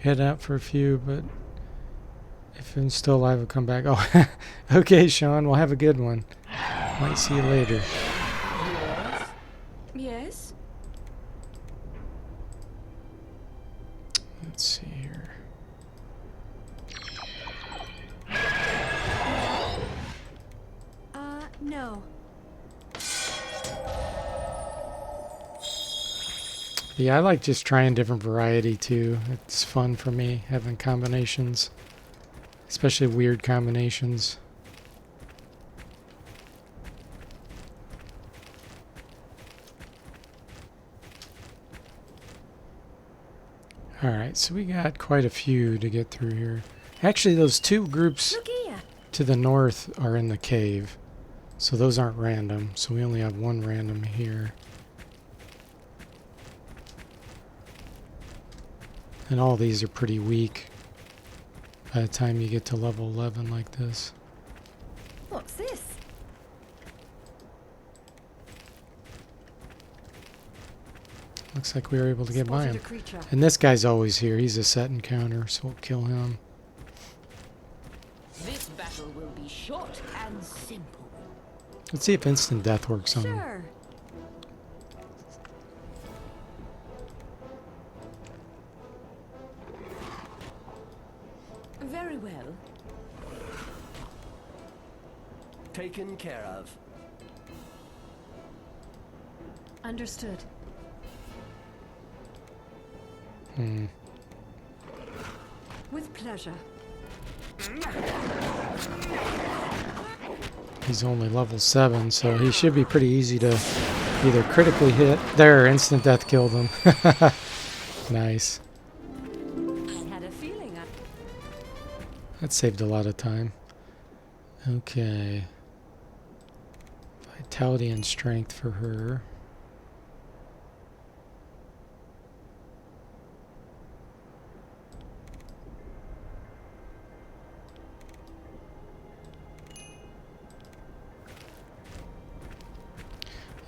Head out for a few, but if I'm still alive, I'll come back. Oh, okay, Sean. We'll have a good one. Might see you later. Yes? Let's see here. No. Yeah, I like just trying different variety too. It's fun for me having combinations, especially weird combinations. Alright, so we got quite a few to get through here. Actually, those two groups Look here. to the north are in the cave. So those aren't random. So we only have one random here. And all these are pretty weak by the time you get to level 11 like this. What's this? Looks like we were able to get by Spotted a him. creature. And this guy's always here. He's a set encounter, so we'll kill him. This battle will be short and simple. Let's see if instant death works on him. Sure. Very well. Taken care of. Understood. With pleasure. He's only level 7, so he should be pretty easy to either critically hit. There, instant death killed him. Nice. I had a feeling I... That saved a lot of time. Okay. Vitality and strength for her.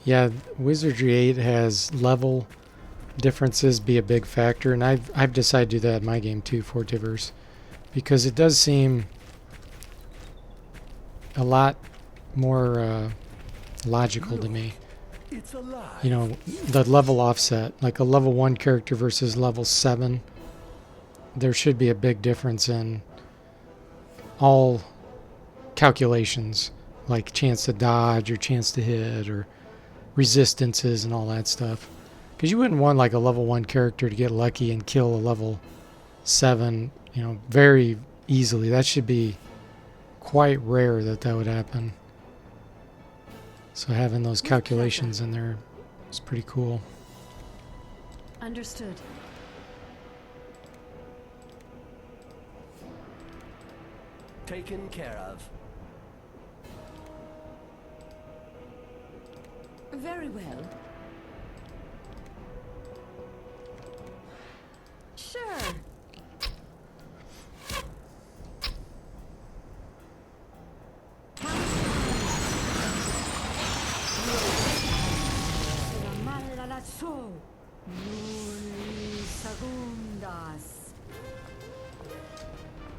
Yeah, Wizardry 8 has level differences be a big factor, and I've decided to do that in my game too, Fortiverse, because it does seem a lot more logical to me. It's alive. You know, the level offset, like a level 1 character versus level 7, there should be a big difference in all calculations, like chance to dodge or chance to hit or resistances and all that stuff. Because you wouldn't want like a level 1 character to get lucky and kill a level 7, you know, very easily. That should be quite rare that that would happen. So having those calculations in there is pretty cool. Understood. Taken care of. Very well. Sure.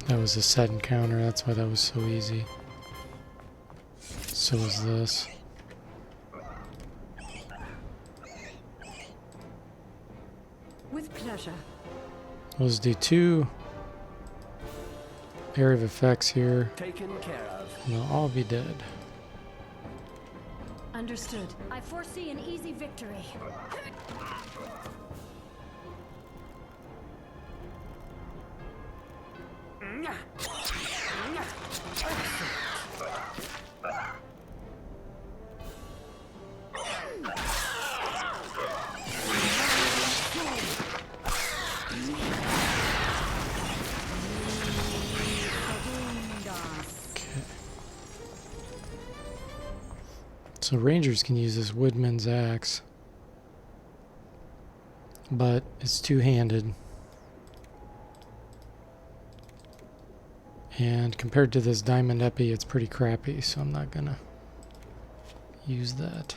That was a set encounter, that's why that was so easy. So is this. With pleasure. Let's do 2 area of effects here. Taken care of. And they'll all be dead. Understood. I foresee an easy victory. So rangers can use this woodman's axe, but it's two-handed. And compared to this diamond epi, it's pretty crappy, so I'm not gonna use that.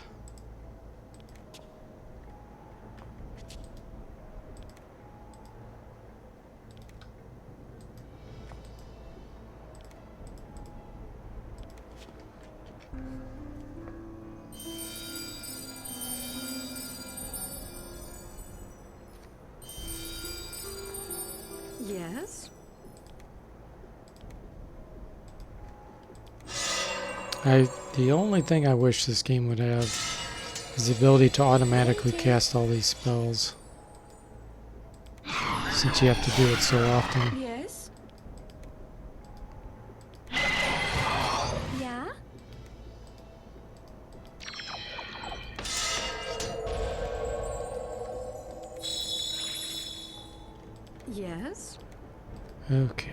Yes. The only thing I wish this game would have is the ability to automatically cast all these spells. since you have to do it so often. Yes? Yeah? Yes? Okay.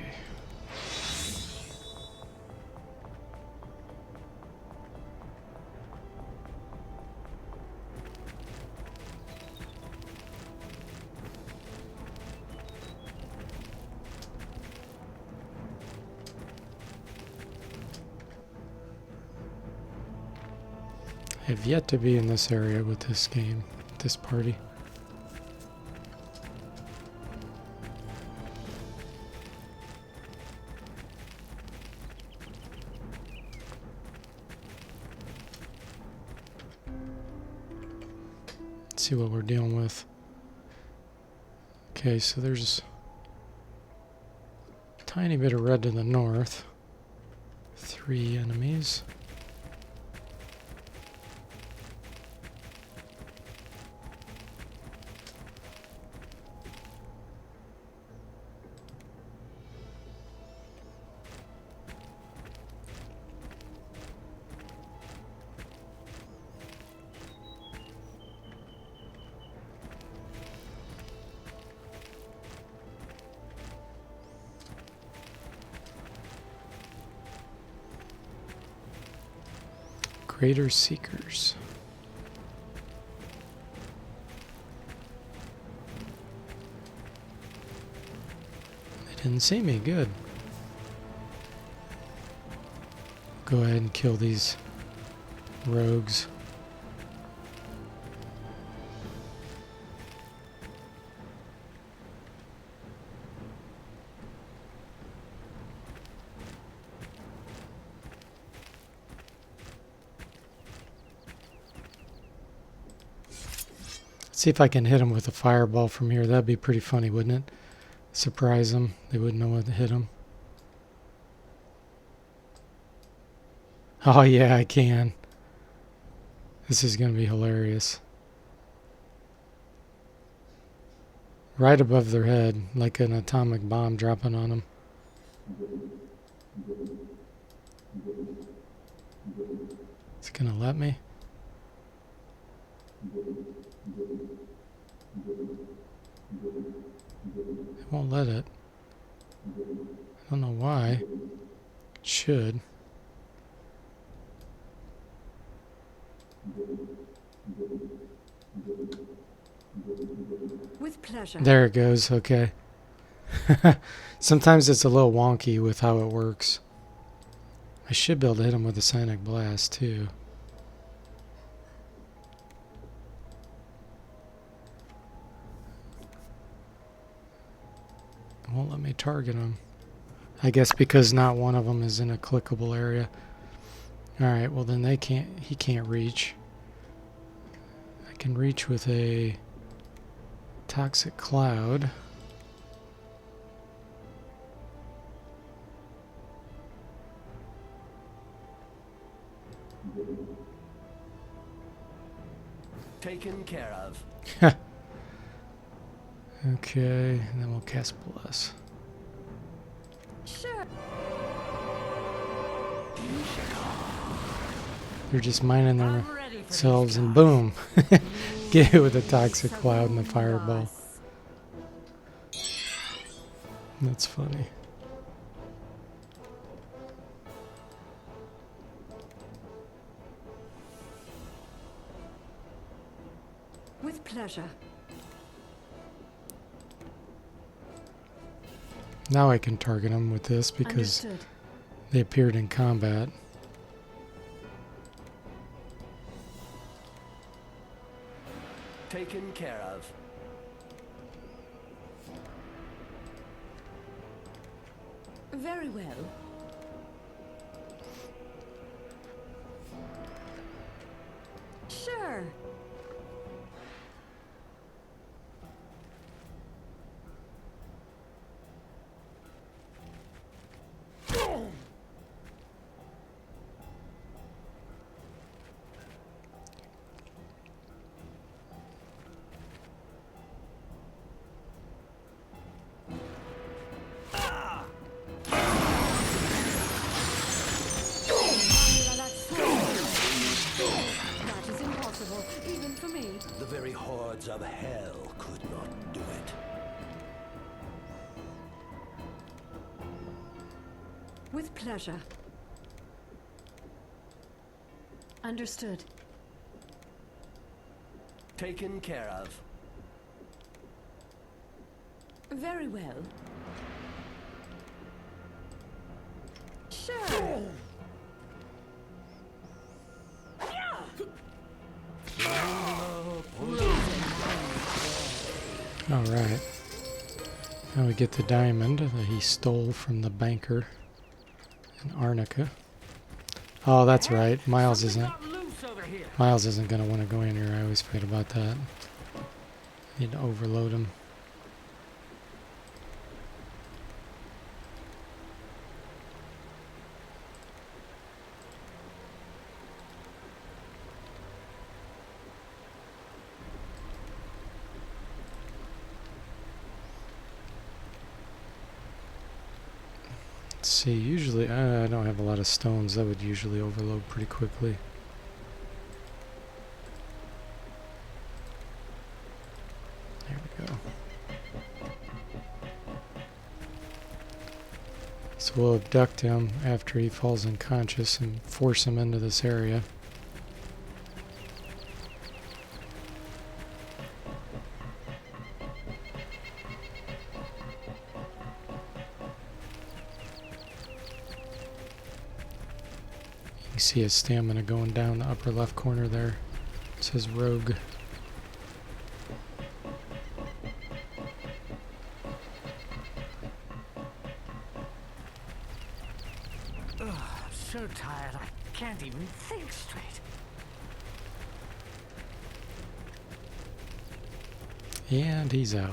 I have yet to be in this area with this game, this party. Let's see what we're dealing with. Okay, so there's a tiny bit of red to the north. 3 enemies. Greater Seekers. They didn't see me. Good. Go ahead and kill these rogues. See if I can hit them with a fireball from here. That'd be pretty funny, wouldn't it? Surprise them. They wouldn't know what to hit them. Oh yeah, I can. This is going to be hilarious. Right above their head, like an atomic bomb dropping on them. Is it going to let me? It won't let it. I don't know why. It should. With pleasure. There it goes. Okay. Sometimes it's a little wonky with how it works. I should be able to hit him with a Sonic Blast too. It won't let me target him. I guess because not one of them is in a clickable area. Alright, well then he can't reach. I can reach with a Toxic Cloud. Taken care of. Okay, and then we'll cast Bless. Sure. They're just mining I'm ready for themselves these and guys. boom! Get hit with a Toxic Cloud and the Fireball. That's funny. With pleasure. Now I can target them with this because Understood. they appeared in combat. Taken care of. Very well. Sure. of hell could not do it. With pleasure. Understood. Taken care of. Very well. Sure. Alright. Now we get the diamond that he stole from the banker in Arnica. Oh, that's right. Miles isn't going to want to go in here. I always forget about that. Need to overload him. Let's see, usually I don't have a lot of stones. That would usually overload pretty quickly. There we go. So we'll abduct him after he falls unconscious and force him into this area. You see his stamina going down the upper left corner there. It says rogue. Ugh, I'm so tired I can't even think straight. And he's out.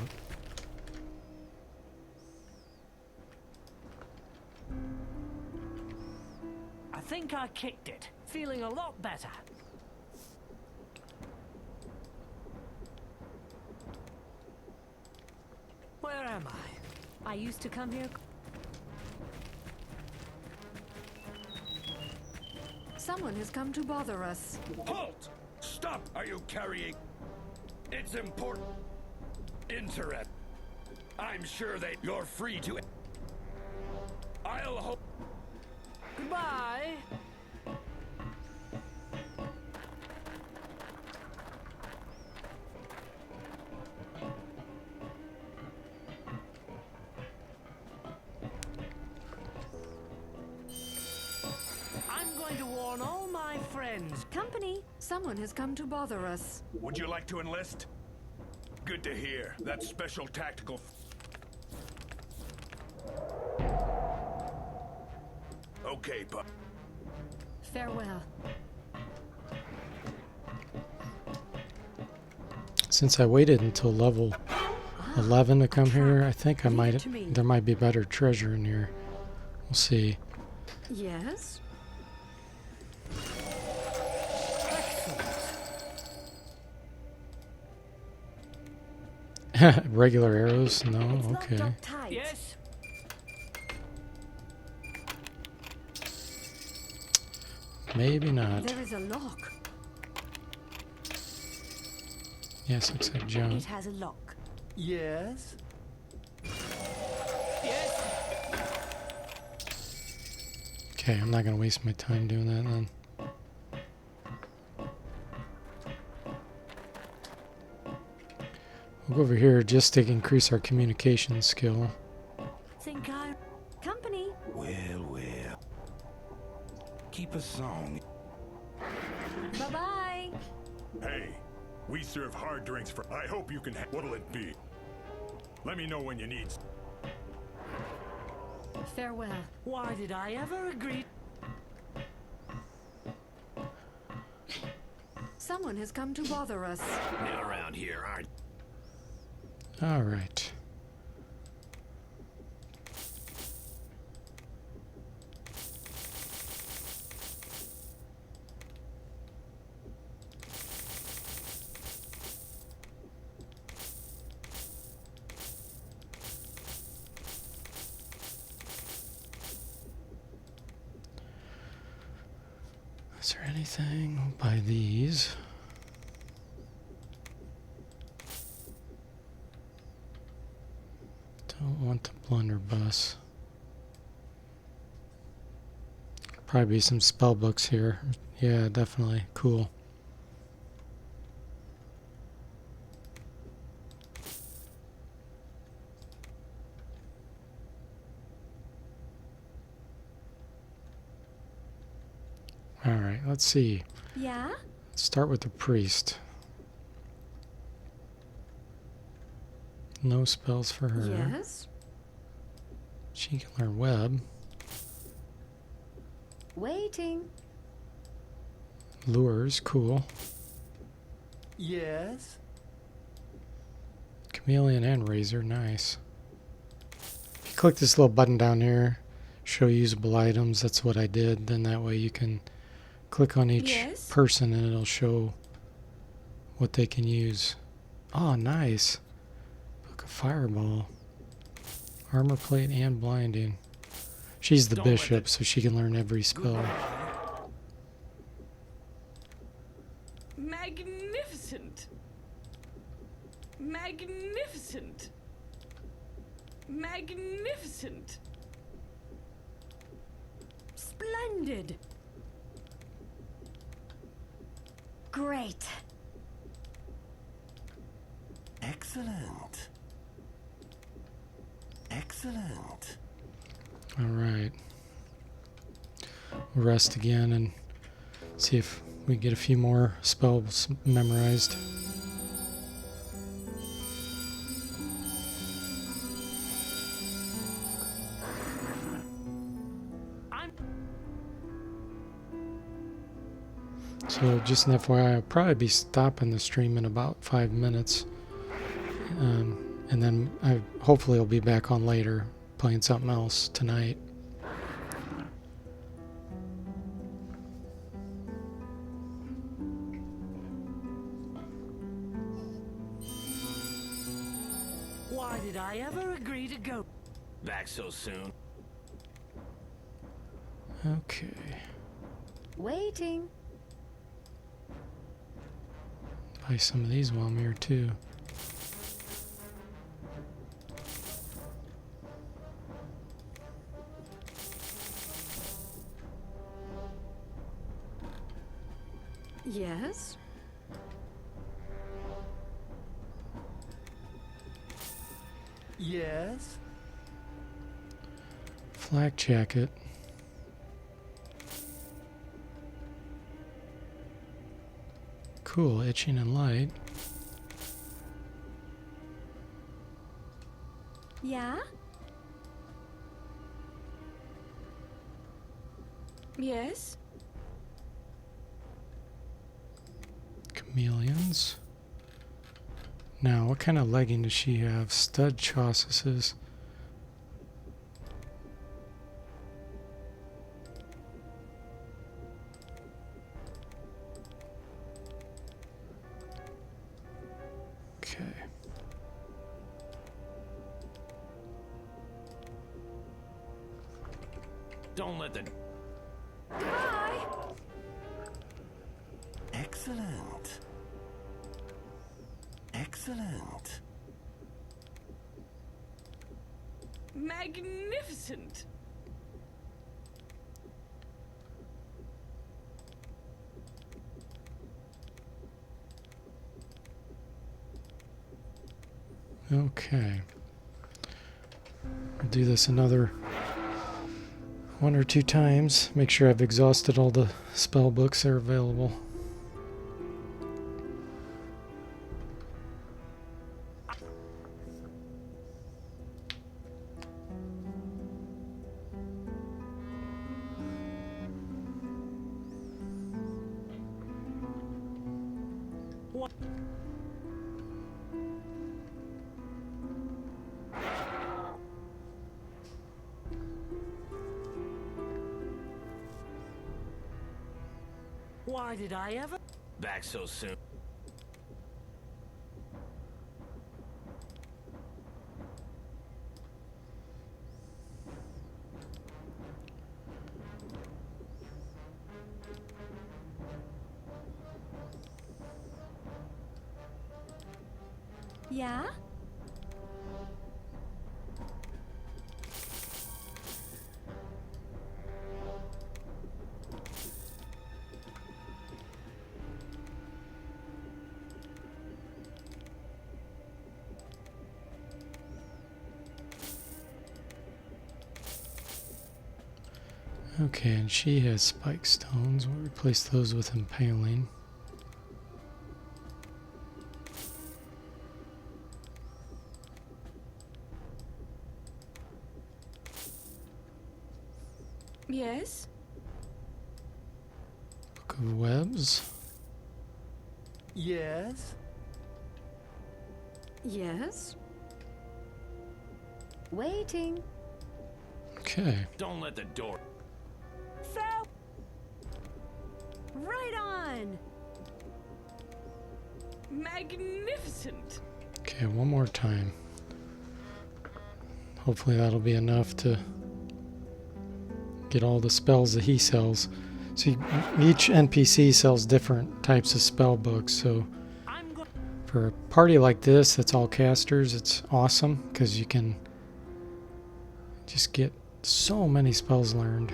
I think I kicked it. Feeling a lot better. Where am I? I used to come here. Someone has come to bother us. Halt! Stop! Are you carrying? It's important. Interest. I'm sure that you're free to. I'll hope. Goodbye. I'm going to warn all my friends. Company, someone has come to bother us. Would you like to enlist? Good to hear. That's special tactical. Okay, but Farewell. Since I waited until level 11 to come here, I think I Leave it might to me. there might be better treasure in here. We'll see. Yes? Regular arrows? No, It's okay. locked up tight. Yes? Maybe not. There is a lock. Yes, looks like junk. It has a lock. Yes? Yes? Okay, I'm not gonna waste my time doing that then. We'll go over here just to increase our communication skill. Think I... Company. well, well. Keep a song. Bye-bye. Hey, we serve hard drinks for. I hope you can. What'll it be? Let me know when you need. Farewell. Why did I ever agree? Someone has come to bother us. New around here, aren't? All right. Is there anything? We'll buy these. Blunderbuss. Probably some spell books here. Yeah, definitely. Cool. Alright, let's see. Yeah? Let's start with the priest. No spells for her. Yes? She can learn web. Waiting. Lures, cool. Yes? Chameleon and razor, nice. If you click this little button down here, show usable items, that's what I did. Then that way you can click on each Yes? person and it'll show what they can use. Oh, nice. Book of Fireball. Armor plate and blinding. She's the Don't let bishop, it- so she can learn every spell. Magnificent. Magnificent. Magnificent. Splendid. Great. Excellent. Excellent. All right. We'll rest again and see if we get a few more spells memorized. So just an FYI, I'll probably be stopping the stream in about 5 minutes. And then I hopefully I'll be back on later playing something else tonight. Why did I ever agree to go back so soon? Okay. Waiting. Buy some of these while I'm here too. Yes? Yes? Flak jacket. Cool, itching and light. Yeah? Yes? Chameleons. Now, what kind of legging does she have? Stud chausses. Okay. Don't let the Hi. Excellent. Excellent. Magnificent. Okay. I'll do this another 1 or 2 times. Make sure I've exhausted all the spell books that are available. Why did I ever back so soon? Yeah? Okay, and she has spike stones. We'll replace those with impaling. Yes? Book of webs. Yes? Yes? Waiting. Okay. Don't let the door. So. Right on. Magnificent. Okay, one more time. Hopefully that'll be enough to get all the spells that he sells. See, each NPC sells different types of spell books, so for a party like this that's all casters, it's awesome because you can just get so many spells learned.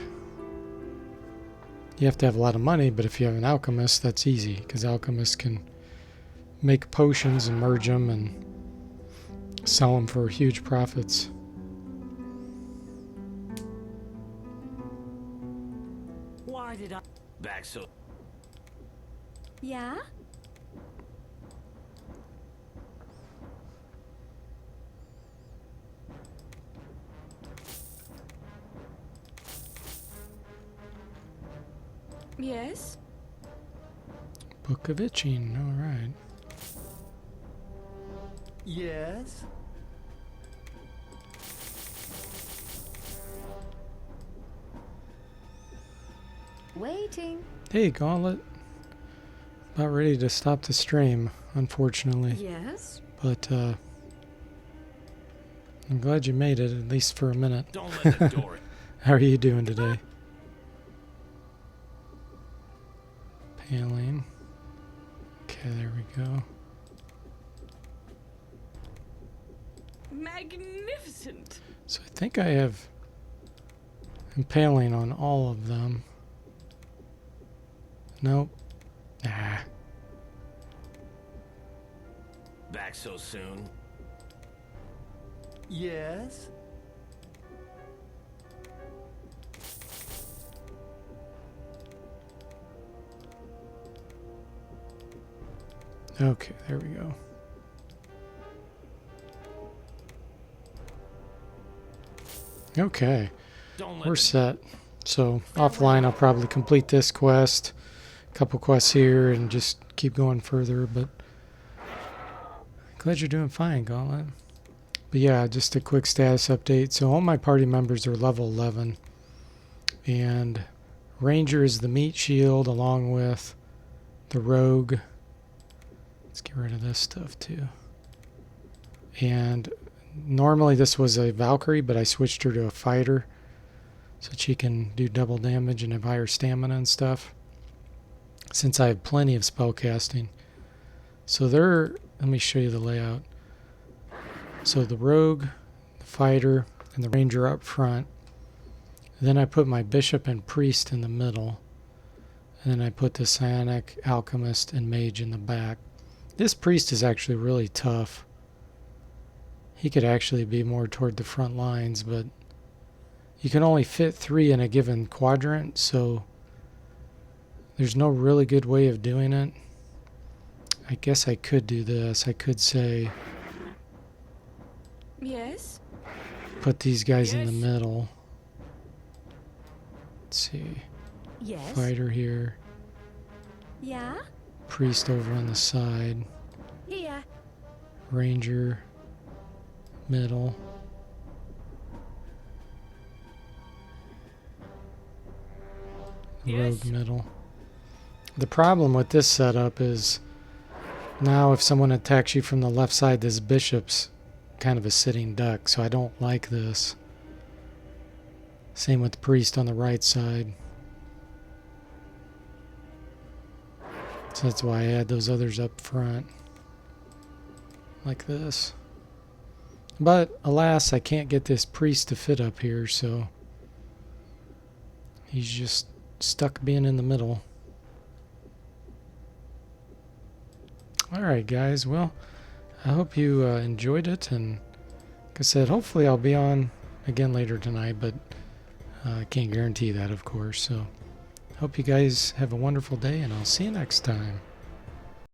You have to have a lot of money, but if you have an alchemist, that's easy because alchemists can make potions and merge them and sell them for huge profits. Why did I? Back so. Yeah? Yes? Book of Itching, alright. Yes? Waiting. Hey, Gauntlet. About ready to stop the stream, unfortunately. Yes? But, I'm glad you made it, at least for a minute. Don't let the door. How are you doing today? Paling. Okay, there we go. Magnificent. So I think I have impaling on all of them. Nope. Ah. Back so soon. Yes? Okay, there we go. Okay, Don't let we're the set. So offline I'll probably complete this quest, a couple quests here, and just keep going further, but glad you're doing fine, Gauntlet. But yeah, just a quick status update. So all my party members are level 11, and Ranger is the meat shield along with the Rogue. Let's get rid of this stuff too. And normally this was a Valkyrie, but I switched her to a fighter so she can do double damage and have higher stamina and stuff, since I have plenty of spell casting. So they're, let me show you the layout. So the Rogue, the Fighter, and the Ranger up front. Then I put my Bishop and Priest in the middle. And then I put the Psionic, Alchemist, and Mage in the back. This Priest is actually really tough. He could actually be more toward the front lines, but you can only fit 3 in a given quadrant, so there's no really good way of doing it. I guess I could do this. I could say Yes? put these guys in the Yes. middle. Let's see. Yes? Fighter here. Yeah? Priest over on the side. Here. Ranger middle. Yes. Rogue middle. The problem with this setup is now if someone attacks you from the left side, this bishop's kind of a sitting duck, so I don't like this. Same with the priest on the right side. So that's why I had those others up front. Like this. But alas, I can't get this priest to fit up here, so he's just stuck being in the middle. Alright guys, well, I hope you enjoyed it, and like I said, hopefully I'll be on again later tonight, but I can't guarantee that, of course. So hope you guys have a wonderful day, and I'll see you next time.